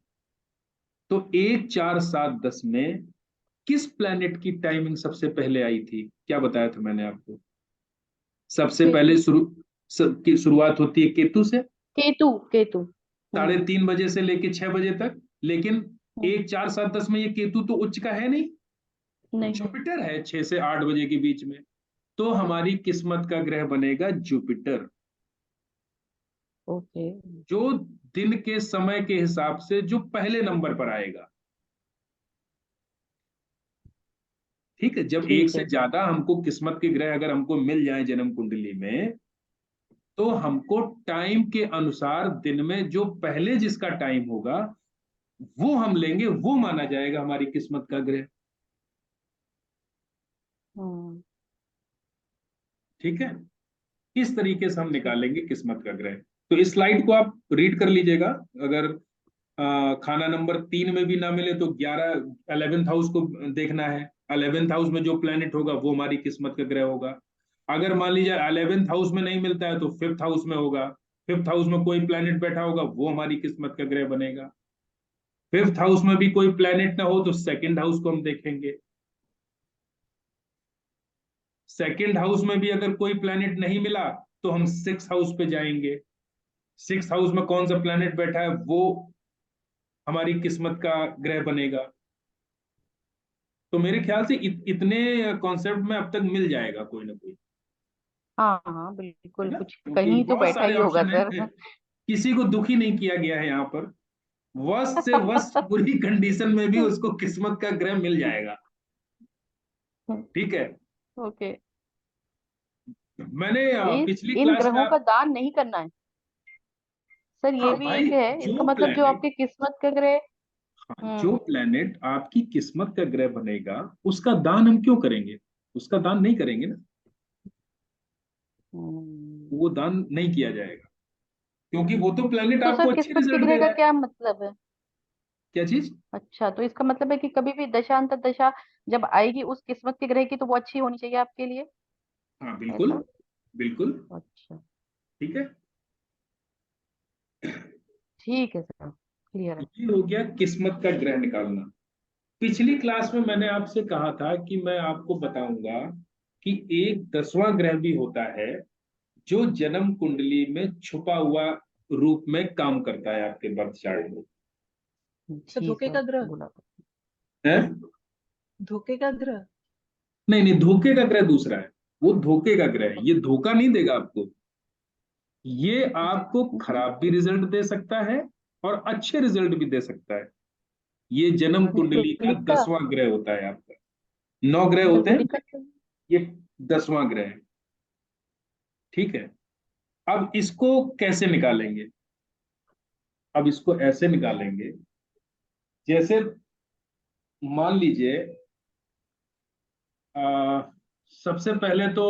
Speaker 1: तो 1 4 7 10 में किस प्लैनेट की टाइमिंग सबसे पहले आई थी? क्या बताया था मैंने आपको? सबसे
Speaker 2: केतु।
Speaker 1: पहले की शुरुआत होती है केतु से,
Speaker 2: केतु केतु।
Speaker 1: 3:30 बजे से लेके 6 बजे तक। लेकिन
Speaker 2: हम्म।
Speaker 1: 1 4 7 10 में ये केतु तो उच्च का है नहीं,
Speaker 2: नहीं।
Speaker 1: जुपिटर है 6 से 8 बजे के बीच में। तो हमारी किस्मत का ग्रह बनेगा जुपिटर,
Speaker 2: ओके।
Speaker 1: जो दिन के समय के हिसाब से जो पहले नंबर पर आएगा। ठीक है, जब एक
Speaker 2: ठीक
Speaker 1: से
Speaker 2: है सर।
Speaker 1: ज्यादा हमको किस्मत के ग्रह अगर हमको मिल जाए जन्म कुंडली में, तो हमको टाइम के अनुसार दिन में जो पहले जिसका टाइम होगा वो हम लेंगे, वो माना जाएगा हमारी किस्मत का ग्रह।
Speaker 2: हम्म।
Speaker 1: ठीक है, इस तरीके से हम
Speaker 2: ठीक।
Speaker 1: निकालेंगे किस्मत का ग्रह। तो इस स्लाइड को आप रीड कर लीजिएगा। अगर खाना नंबर 3 में भी ना मिले तो 11th हाउस को देखना है। 11th हाउस में जो प्लेनेट होगा वो हमारी किस्मत का ग्रह होगा। अगर मान लीजिए 11th हाउस में नहीं मिलता है तो 5th हाउस में होगा। 5th हाउस में कोई प्लेनेट बैठा होगा वो हमारी किस्मत का ग्रह बनेगा। 5th हाउस में भी कोई प्लेनेट ना हो तो 2nd हाउस को हम देखेंगे। 2nd हाउस में भी अगर कोई प्लेनेट नहीं मिला तो हम 6th हाउस पे जाएंगे। 6th हाउस में कौन सा प्लेनेट बैठा है वो हमारी किस्मत का ग्रह बनेगा। तो मेरे ख्याल से इतने कॉन्सेप्ट में अब तक मिल जाएगा कोई ना कोई,
Speaker 2: हाँ हाँ
Speaker 1: है
Speaker 2: बिल्कुल,
Speaker 1: ना,
Speaker 2: कुछ
Speaker 1: क्योंकि
Speaker 2: कहीं तो
Speaker 1: बहुत
Speaker 2: बैठा
Speaker 1: सारे
Speaker 2: ही होगा
Speaker 1: ऑप्शन
Speaker 2: सर।
Speaker 1: है। किसी को दुखी नहीं किया गया है यहाँ पर। वर्स्ट से वर्स्ट बुरी कंडीशन में भी उसको किस्मत का ग्रह मिल जाएगा। ठीक है,
Speaker 2: ओके।
Speaker 1: मैंने
Speaker 2: इस
Speaker 1: पिछली
Speaker 2: इन
Speaker 1: क्लास में
Speaker 2: ग्रहों का दान नहीं करना है सर, ये
Speaker 1: हाँ
Speaker 2: भी
Speaker 1: भाई,
Speaker 2: एक है, इसका
Speaker 1: जो
Speaker 2: मतलब जो
Speaker 1: प्लेनेट
Speaker 2: आपकी किस्मत का ग्रह।
Speaker 1: जो
Speaker 2: हम्म।
Speaker 1: प्लेनेट आपकी किस्मत का ग्रह बनेगा उसका दान हम क्यों करेंगे? उसका दान नहीं करेंगे ना,
Speaker 2: हम्म।
Speaker 1: वो दान नहीं किया जाएगा, क्योंकि वो तो प्लेनेट
Speaker 2: तो
Speaker 1: आपको
Speaker 2: सर
Speaker 1: अच्छे
Speaker 2: किस्मत के
Speaker 1: रिजल्ट
Speaker 2: ग्रह
Speaker 1: दे
Speaker 2: का
Speaker 1: रहा है।
Speaker 2: क्या मतलब है?
Speaker 1: क्या चीज?
Speaker 2: अच्छा, तो इसका मतलब है कि कभी भी दशांतर दशा जब आएगी उस किस्मत के ग्रह की तो वो अच्छी होनी चाहिए आपके लिए,
Speaker 1: हाँ बिल्कुल,
Speaker 2: ऐसा?
Speaker 1: बिल्कुल।
Speaker 2: अच्छा।
Speaker 1: ठीक है,
Speaker 2: ठीक है सर, क्लियर है।
Speaker 1: ये हो गया किस्मत का ग्रह निकालना। पिछली क्लास में मैंने आपसे कहा था कि मैं आपको बताऊंगा कि एक 10वां ग्रह भी होता है जो जन्म कुंडली में छुपा हुआ रूप में काम करता है आपके बर्थ चार्ट में।
Speaker 3: सर
Speaker 2: जी
Speaker 3: धोखे
Speaker 2: सर,
Speaker 3: का ग्रह,
Speaker 2: बोला।
Speaker 1: है?
Speaker 3: धोखे का ग्रह।
Speaker 1: नहीं नहीं, धोखे का ग्रह दूसरा है। वो धोखे का ग्रह है, ये धोखा नहीं देगा आपको। ये आपको खराब भी रिजल्ट दे सकता है और अच्छे रिजल्ट भी दे सकता है। ये जन्म कुंडली का
Speaker 2: धूलिका का
Speaker 1: 10वां ग्रह होता है आपका। 9 ग्रह होते हैं,
Speaker 2: धूलिका का
Speaker 1: ये 10वां ग्रह है। ठीक है, अब इसको कैसे निकालेंगे? अब इसको ऐसे निकालेंगे, जैसे मान लीजिए सबसे पहले तो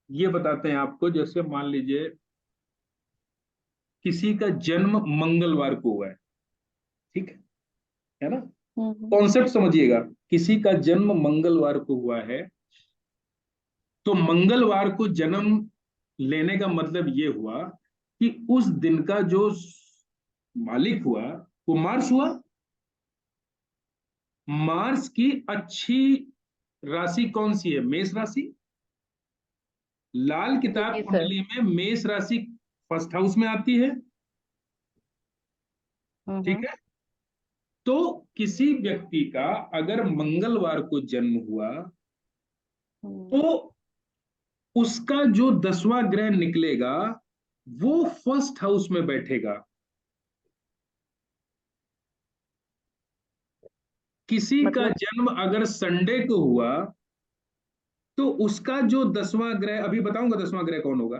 Speaker 1: ये बताते हैं आपको। जैसे मान लीजिए किसी का जन्म मंगलवार को हुआ है, ठीक है ना?
Speaker 2: हम्म
Speaker 1: कॉन्सेप्ट समझिएगा, किसी का जन्म मंगलवार को हुआ है, तो मंगलवार को जन्म लेने का मतलब ये हुआ कि उस दिन का जो मालिक हुआ वो मार्स हुआ। मार्स की अच्छी राशि कौन सी है? मेष राशि। लाल किताब
Speaker 2: जी सर।
Speaker 1: कुंडली में मेष राशि फर्स्ट हाउस में आती है। ठीक
Speaker 2: हम्म
Speaker 1: है, तो किसी व्यक्ति का अगर मंगलवार को जन्म हुआ
Speaker 2: हम्म,
Speaker 1: तो उसका जो 10वां ग्रह निकलेगा वो फर्स्ट हाउस में बैठेगा। किसी का
Speaker 2: मतलब
Speaker 1: जन्म अगर संडे को हुआ तो उसका जो 10वां ग्रह, अभी बताऊंगा 10वां ग्रह कौन होगा,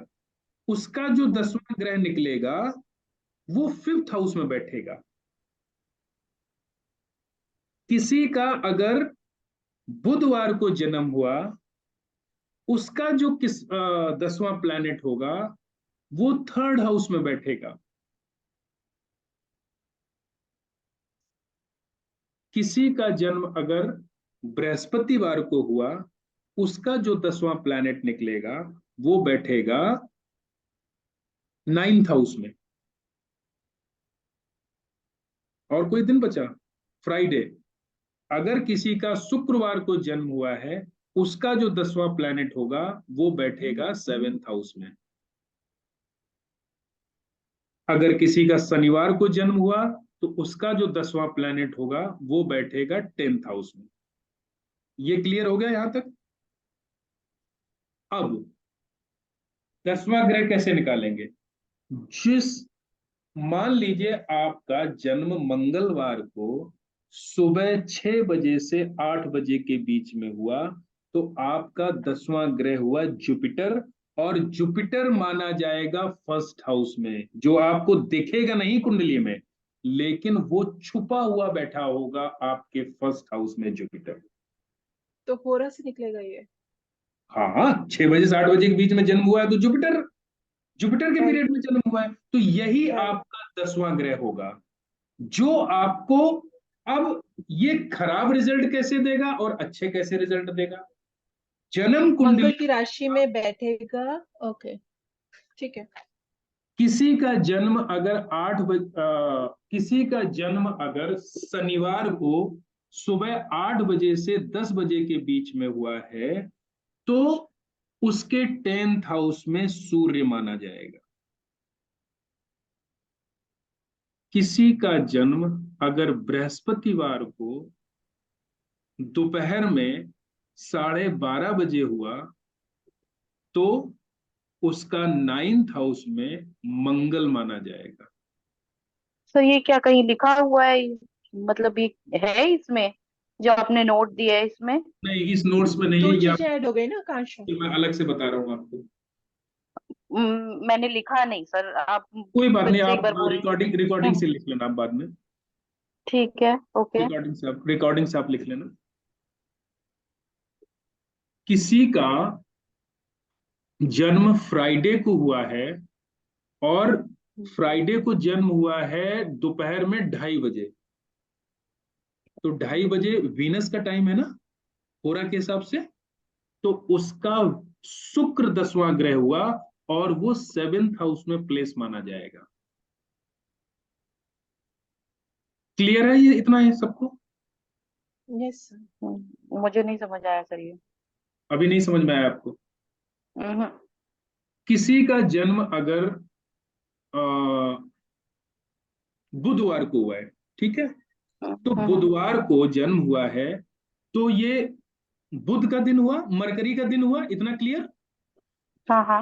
Speaker 1: उसका जो
Speaker 2: हम्म
Speaker 1: 10वां ग्रह निकलेगा वो फिफ्थ हाउस में बैठेगा। किसी का अगर बुधवार को जन्म हुआ, उसका जो 10वां प्लैनेट होगा वो थर्ड हाउस में बैठेगा। किसी का जन्म अगर बृहस्पतिवार को हुआ, उसका जो 10वां प्लैनेट निकलेगा वो बैठेगा नाइन्थ हाउस में। और कोई दिन बचा? फ्राइडे। अगर किसी का शुक्रवार को जन्म हुआ है, उसका जो 10वां प्लैनेट होगा वो बैठेगा सेवेंथ हाउस में। अगर किसी का शनिवार को जन्म हुआ तो उसका जो 10वां प्लैनेट होगा वो बैठेगा टेंथ हाउस में। ये क्लियर हो गया यहां तक? अब 10वां ग्रह कैसे निकालेंगे? जिस मान लीजिए आपका जन्म मंगलवार को सुबह 6 बजे से 8 बजे के बीच में हुआ, तो आपका 10वां ग्रह हुआ जुपिटर। और जुपिटर माना जाएगा फर्स्ट हाउस में, जो आपको दिखेगा नहीं कुंडली में, लेकिन वो छुपा हुआ बैठा होगा आपके फर्स्ट हाउस में जुपिटर।
Speaker 3: तो होरा से निकलेगा ये।
Speaker 1: हाँ हाँ, 6 बजे से 8 बजे के बीच में जन्म हुआ है तो जुपिटर, जुपिटर के
Speaker 3: राइट।
Speaker 1: पीरियड में जन्म हुआ है, तो यही
Speaker 3: राइट।
Speaker 1: आपका 10वां ग्रह होगा जो आपको अब ये खराब रिजल्ट कैसे देगा और अच्छे कैसे रिजल्ट देगा। जन्म
Speaker 3: मंगल
Speaker 1: कुंडली,
Speaker 3: की राशि में बैठेगा। ओके। ठीक है।
Speaker 1: किसी का जन्म अगर किसी का जन्म अगर शनिवार को सुबह 8 बजे से 10 बजे के बीच में हुआ है, तो उसके टेंथ हाउस में सूर्य माना जाएगा। किसी का जन्म अगर बृहस्पतिवार को दोपहर में 12:30 बजे हुआ, तो उसका नाइन्थ हाउस में मंगल माना जाएगा।
Speaker 2: तो ये क्या कहीं लिखा हुआ है? मतलब ये है इसमें जो आपने नोट दिया है इसमें?
Speaker 1: नहीं, इस नोट्स में नहीं
Speaker 3: दो
Speaker 1: है ये
Speaker 3: चीजें ऐड हो गई ना आकांक्षा।
Speaker 1: मैं अलग से बता रहा हूँ आपको।
Speaker 2: मैंने लिखा नहीं सर, आप
Speaker 1: कोई बात
Speaker 2: फिर
Speaker 1: नहीं,
Speaker 2: से एक
Speaker 1: आप
Speaker 2: बार बोल।
Speaker 1: रिकॉर्डिंग रिकॉर्डिंग
Speaker 2: हम्म,
Speaker 1: से लिख लेना आप बाद में।
Speaker 2: ठीक है, ओके।
Speaker 1: रिकॉर्डिंग से आप लिख लेना। किसी का जन्म फ्राइडे को हुआ है और फ्राइडे को जन्म हुआ है दोपहर में 2:30 बजे, तो 2:30 बजे वीनस का टाइम है ना, होरा के हिसाब से। तो उसका शुक्र 10वां ग्रह हुआ और वो सेवेंथ हाउस में प्लेस माना जाएगा। क्लियर है? ये इतना है सबको?
Speaker 3: यस।
Speaker 2: मुझे नहीं समझ आया सर ये।
Speaker 1: अभी नहीं समझ में आया आपको?
Speaker 2: हम्म
Speaker 1: किसी का जन्म अगर अ, बुधवार को हुआ है, ठीक है, तो
Speaker 2: हम्म,
Speaker 1: बुधवार को जन्म हुआ है, तो ये बुध का दिन हुआ, मरकरी का दिन हुआ, इतना क्लियर?
Speaker 2: हाँ हाँ।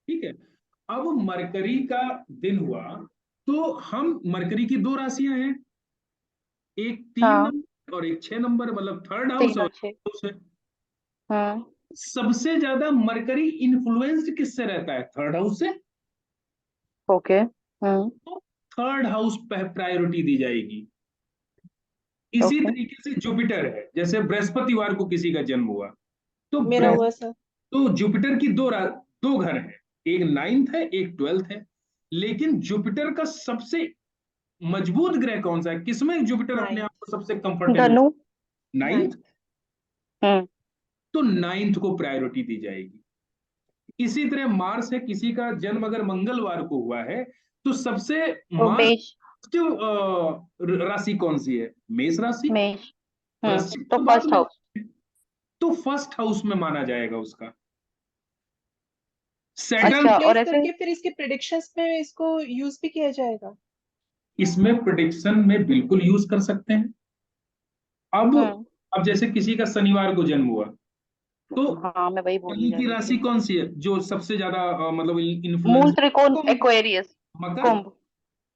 Speaker 1: ठीक है। अब मरकरी का दिन हुआ, तो हम मरकरी की दो राशियां हैं, एक 3
Speaker 2: हाँ,
Speaker 1: नंबर और एक 6 नंबर, मतलब थर्ड हाउस
Speaker 2: 3
Speaker 1: और
Speaker 2: और 6।
Speaker 1: हाउस है।
Speaker 2: हम्म।
Speaker 1: सबसे ज्यादा मरकरी इन्फ्लुएंस्ड किससे रहता है? थर्ड हाउस से।
Speaker 2: ओके। हम्म।
Speaker 1: तो थर्ड हाउस पर प्रायोरिटी दी जाएगी। इसी
Speaker 2: ओके।
Speaker 1: तरीके से जुपिटर है, जैसे बृहस्पतिवार को किसी का जन्म हुआ, तो
Speaker 3: मेरा हुआ सर।
Speaker 1: तो जुपिटर की दो घर हैं, एक नाइन्थ है एक ट्वेल्थ है। लेकिन जुपिटर का सबसे मजबूत ग्रह कौन सा है? किसमें जुपिटर अपने आप
Speaker 3: 9th।
Speaker 1: को सबसे कंफर्टेबल?
Speaker 2: धनु।
Speaker 1: नाइन्थ।
Speaker 3: 9th।
Speaker 2: हम्म।
Speaker 1: तो नाइन्थ को प्रायोरिटी दी जाएगी। इसी तरह मार्स है, किसी का जन्म अगर मंगलवार को हुआ है, तो सबसे
Speaker 2: तो
Speaker 1: मार्स
Speaker 2: मेष।
Speaker 1: राशि कौन सी है? मेष राशि।
Speaker 2: मेष।
Speaker 1: वृश्चिक
Speaker 2: तो
Speaker 1: तो बाद
Speaker 2: फर्स्ट
Speaker 1: में,
Speaker 2: हाउस।
Speaker 1: तो फर्स्ट हाउस में माना जाएगा उसका। सैटर्न।
Speaker 2: अच्छा, और
Speaker 3: रिप्लेस
Speaker 2: ऐसे।
Speaker 3: करके फिर इसके प्रिडिक्शंस में इसको यूज भी किया जाएगा।
Speaker 1: इसमें प्रिडिक्शन में बिल्कुल यूज कर सकते हैं। अब
Speaker 2: हम्म।
Speaker 1: अब जैसे किसी का शनिवार को जन्म हुआ, तो
Speaker 2: हाँ, मैं वही बोलने
Speaker 1: शनि
Speaker 2: जा
Speaker 1: की
Speaker 2: रही
Speaker 1: राशि
Speaker 2: थी।
Speaker 1: कौन सी है जो सबसे ज्यादा मतलब
Speaker 2: मूल
Speaker 1: इन्फ्लुएंस?
Speaker 2: त्रिकोण
Speaker 3: कुंभ।
Speaker 2: एक्वेरियस।
Speaker 1: मकर।
Speaker 2: कुंभ।
Speaker 3: कुंभ।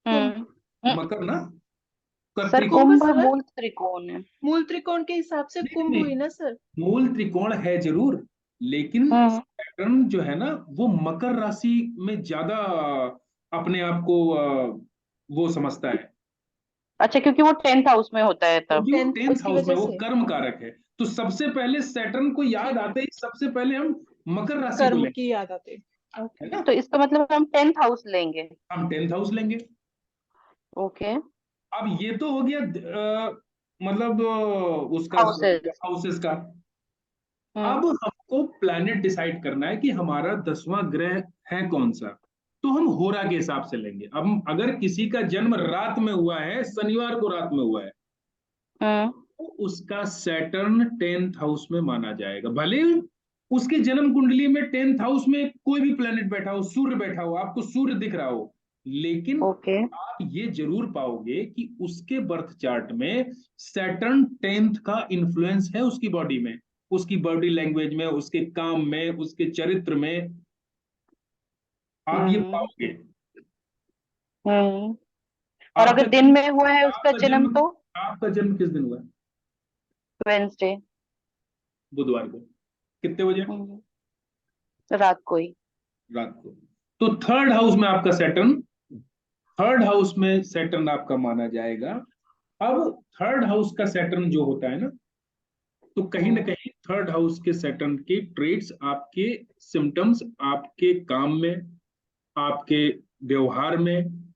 Speaker 2: हम्म। हम्म,
Speaker 1: मकर ना,
Speaker 2: सर
Speaker 1: कर्त्रिकोण।
Speaker 3: कुंभ
Speaker 2: कुंभ
Speaker 3: सर।
Speaker 2: मूल त्रिकोण है।
Speaker 3: मूल त्रिकोण के हिसाब से
Speaker 1: नहीं
Speaker 3: कुंभ
Speaker 1: नहीं
Speaker 3: हुई
Speaker 1: नहीं,
Speaker 3: ना सर।
Speaker 1: मूल त्रिकोण है जरूर, लेकिन
Speaker 2: हम्म।
Speaker 1: सैटर्न जो है ना, वो मकर राशि में ज्यादा अपने आप को वो समझता है।
Speaker 2: अच्छा, क्योंकि वो 10th हाउस में होता है तब।
Speaker 1: क्योंकि वो
Speaker 3: 10th
Speaker 1: टेंथ
Speaker 3: उसकी
Speaker 1: हाउस में,
Speaker 3: वजह
Speaker 1: वो
Speaker 3: से।
Speaker 1: कर्म कारक है। तो सबसे पहले सैटर्न को याद
Speaker 3: ठीक है।
Speaker 1: आते ही सबसे पहले हम मकर राशि को
Speaker 3: कर्म
Speaker 1: लेंगे,
Speaker 3: की याद आती है।
Speaker 1: है
Speaker 3: ओके।
Speaker 1: ना।
Speaker 2: तो इसका मतलब हम 10th हाउस लेंगे।
Speaker 1: हम 10th हाउस लेंगे।
Speaker 2: ओके।
Speaker 1: अब ये तो हो गया मतलब उसका
Speaker 2: हाउसेस।
Speaker 1: हाउसेस का।
Speaker 2: हम्म।
Speaker 1: अब हमको प्लैनेट डिसाइड करना है कि हमारा 10वां ग्रह है कौन सा। तो हम होरा के हिसाब से लेंगे। अब अगर किसी का जन्म रात में हुआ है, शनिवार को रात में हुआ है,
Speaker 2: हम्म।
Speaker 1: तो उसका सैटर्न 10th हाउस में माना जाएगा। भले ही उसकी जन्म कुंडली में 10th हाउस में कोई भी प्लेनेट बैठा हो, सूर्य बैठा हो, आपको सूर्य दिख रहा हो, लेकिन
Speaker 2: ओके।
Speaker 1: आप ये जरूर पाओगे कि उसके बर्थ चार्ट में सैटर्न 10th का इंफ्लुएंस है उसकी बॉडी में, उसकी बॉडी लैंग्वेज में, उसके काम में, उसके चरित्र में। आप ये
Speaker 2: हम्म।
Speaker 1: पाओगे।
Speaker 2: हम्म। और
Speaker 1: आपका
Speaker 2: अगर दिन
Speaker 1: जन्म
Speaker 2: में हुआ है उसका
Speaker 1: आपका
Speaker 2: जन्म
Speaker 1: जन्म
Speaker 2: तो
Speaker 1: आपका जन्म किस दिन हुआ है?
Speaker 2: वेंसडे।
Speaker 1: बुधवार को। कितने बजे?
Speaker 2: रात को ही।
Speaker 1: रात को। तो थर्ड हाउस में आपका सैटर्न, थर्ड हाउस में सैटर्न आपका माना जाएगा। अब थर्ड हाउस का सैटर्न जो होता है ना, तो कहीं ना
Speaker 2: हम्म।
Speaker 1: कहीं थर्ड हाउस के सैटर्न के ट्रेट्स, आपके सिम्टम्स, आपके काम में, आपके व्यवहार में,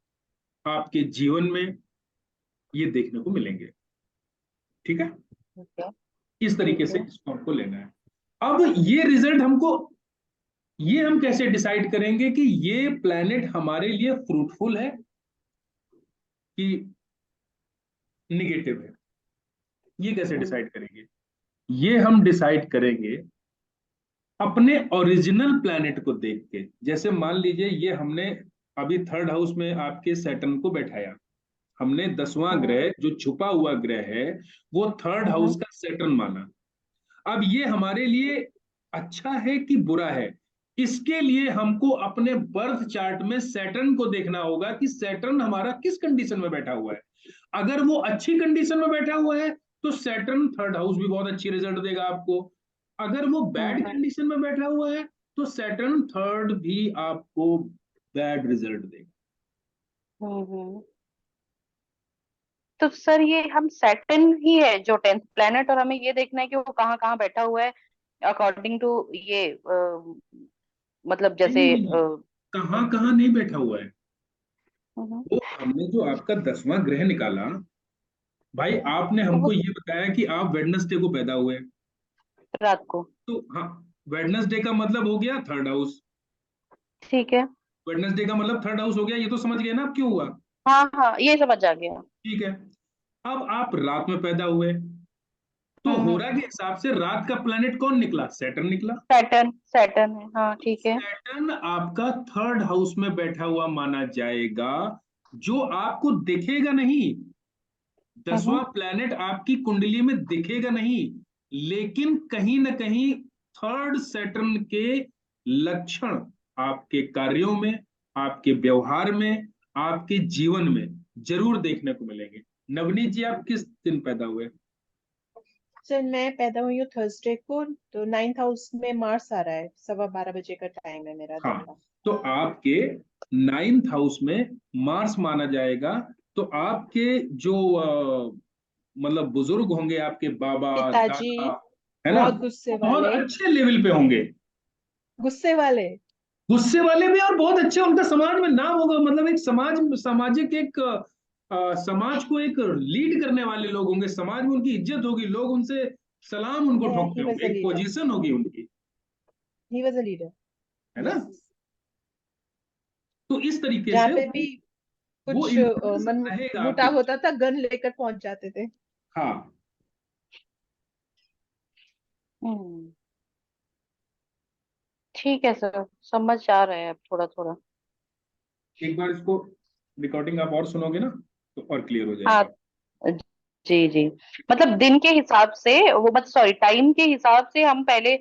Speaker 1: आपके जीवन में ये देखने को मिलेंगे। ठीक है।
Speaker 2: ओके।
Speaker 1: इस तरीके
Speaker 2: ठीक
Speaker 1: से
Speaker 2: है।
Speaker 1: इसको हमको लेना है। अब ये रिजल्ट हमको, ये हम कैसे डिसाइड करेंगे कि ये प्लैनेट हमारे लिए फ्रूटफुल है कि निगेटिव है? ये कैसे
Speaker 2: हम्म।
Speaker 1: डिसाइड करेंगे? ये हम डिसाइड करेंगे अपने ओरिजिनल प्लैनेट को देख के। जैसे मान लीजिए ये हमने अभी थर्ड हाउस में आपके सैटर्न को बैठाया, हमने 10वां
Speaker 2: हम्म।
Speaker 1: ग्रह जो छुपा हुआ ग्रह है वो थर्ड हाउस
Speaker 2: हम्म।
Speaker 1: का सैटर्न माना। अब ये हमारे लिए अच्छा है कि बुरा है, इसके लिए हमको अपने बर्थ चार्ट में सैटर्न को देखना होगा कि सैटर्न हमारा किस कंडीशन में बैठा हुआ है। अगर वो अच्छी कंडीशन में बैठा हुआ है, तो सैटर्न थर्ड हाउस भी बहुत अच्छी रिजल्ट देगा आपको। अगर वो बैड
Speaker 2: हम्म।
Speaker 1: कंडीशन में बैठा हुआ है, तो सैटर्न थर्ड भी आपको बैड रिजल्ट देगा।
Speaker 2: हम्म। तो सर ये हम सैटर्न ही है जो 10th प्लेनेट, और हमें ये देखना है कि वो कहाँ कहाँ बैठा हुआ है अकॉर्डिंग टू ये मतलब
Speaker 1: नहीं नहीं
Speaker 2: जैसे
Speaker 1: नहीं नहीं, कहाँ कहाँ नहीं बैठा हुआ है।
Speaker 2: हम्म,
Speaker 1: वो हमने जो आपका 10वां ग्रह निकाला, भाई आपने
Speaker 2: तो वो
Speaker 1: हमको ये बताया कि आप वेडनेसडे को पैदा हुए,
Speaker 2: रात को।
Speaker 1: तो हाँ, वेडनेसडे का मतलब हो गया थर्ड हाउस।
Speaker 2: ठीक है।
Speaker 1: वेडनेसडे का मतलब थर्ड हाउस हो गया, ये तो समझ गए ना आप क्यों हुआ?
Speaker 2: हाँ हाँ, ये समझ आ गया।
Speaker 1: ठीक है। अब आप रात में पैदा हुए, तो
Speaker 2: हम्म।
Speaker 1: होरा के हिसाब से रात का प्लैनेट कौन निकला? सैटर्न निकला।
Speaker 2: सैटर्न सैटर्न है, हाँ ठीक है।
Speaker 1: सैटर्न आपका थर्ड हाउस में बैठा हुआ माना जाएगा, जो आपको दिखेगा नहीं।
Speaker 2: हम्म।
Speaker 1: 10वां प्लैनेट आपकी कुंडली में दिखेगा नहीं, लेकिन कहीं ना कहीं थर्ड सैटर्न के लक्षण आपके कार्यों में, आपके व्यवहार में, आपके जीवन में जरूर देखने को मिलेंगे। नवनीत जी, आप किस दिन पैदा हुए?
Speaker 3: सर मैं पैदा हुई हूँ थर्सडे को, तो 9th हाउस में मार्स आ रहा है, 12:15 का टाइम है मेरा दिन
Speaker 1: हाँ,
Speaker 3: का।
Speaker 1: तो आपके 9th हाउस में मार्स माना जाएगा। तो आपके जो मतलब बुजुर्ग होंगे, आपके बाबा
Speaker 3: पिताजी
Speaker 1: दादा, है ना,
Speaker 3: बहुत गुस्से
Speaker 1: वो बहुत
Speaker 3: वाले।
Speaker 1: अच्छे लेवल पे होंगे,
Speaker 3: गुस्से वाले।
Speaker 1: गुस्से वाले भी, और बहुत अच्छे उनका समाज में नाम होगा। मतलब एक सामाजिक एक समाज को एक लीड करने वाले लोग होंगे, समाज में उनकी इज्जत होगी, लोग उनसे सलाम उनको ठोकते
Speaker 3: ही वाज
Speaker 1: होंगे,
Speaker 3: अ
Speaker 1: एक
Speaker 3: लीडर।
Speaker 1: पोजीशन होगी उनकी,
Speaker 3: ही वाज अ लीडर।
Speaker 1: है ना।
Speaker 3: यस।
Speaker 1: तो इस तरीके
Speaker 3: जहाँ
Speaker 1: से
Speaker 3: पे भी
Speaker 1: वो
Speaker 3: कुछ
Speaker 1: इन्फ्लुएंस
Speaker 3: मन
Speaker 1: रहेगा आपके
Speaker 3: मुटाव होता था, गन लेकर पहुंच जाते थे।
Speaker 1: हाँ।
Speaker 2: हम्म। ठीक है सर, समझ आ रहा है अब थोड़ा थोड़ा।
Speaker 1: एक बार इसको रिकॉर्डिंग आप और सुनोगे ना, तो और क्लियर हो
Speaker 2: हाँ।
Speaker 1: जाएगा।
Speaker 2: जी जी। मतलब दिन के हिसाब से वो, मतलब सॉरी, टाइम के हिसाब से हम पहले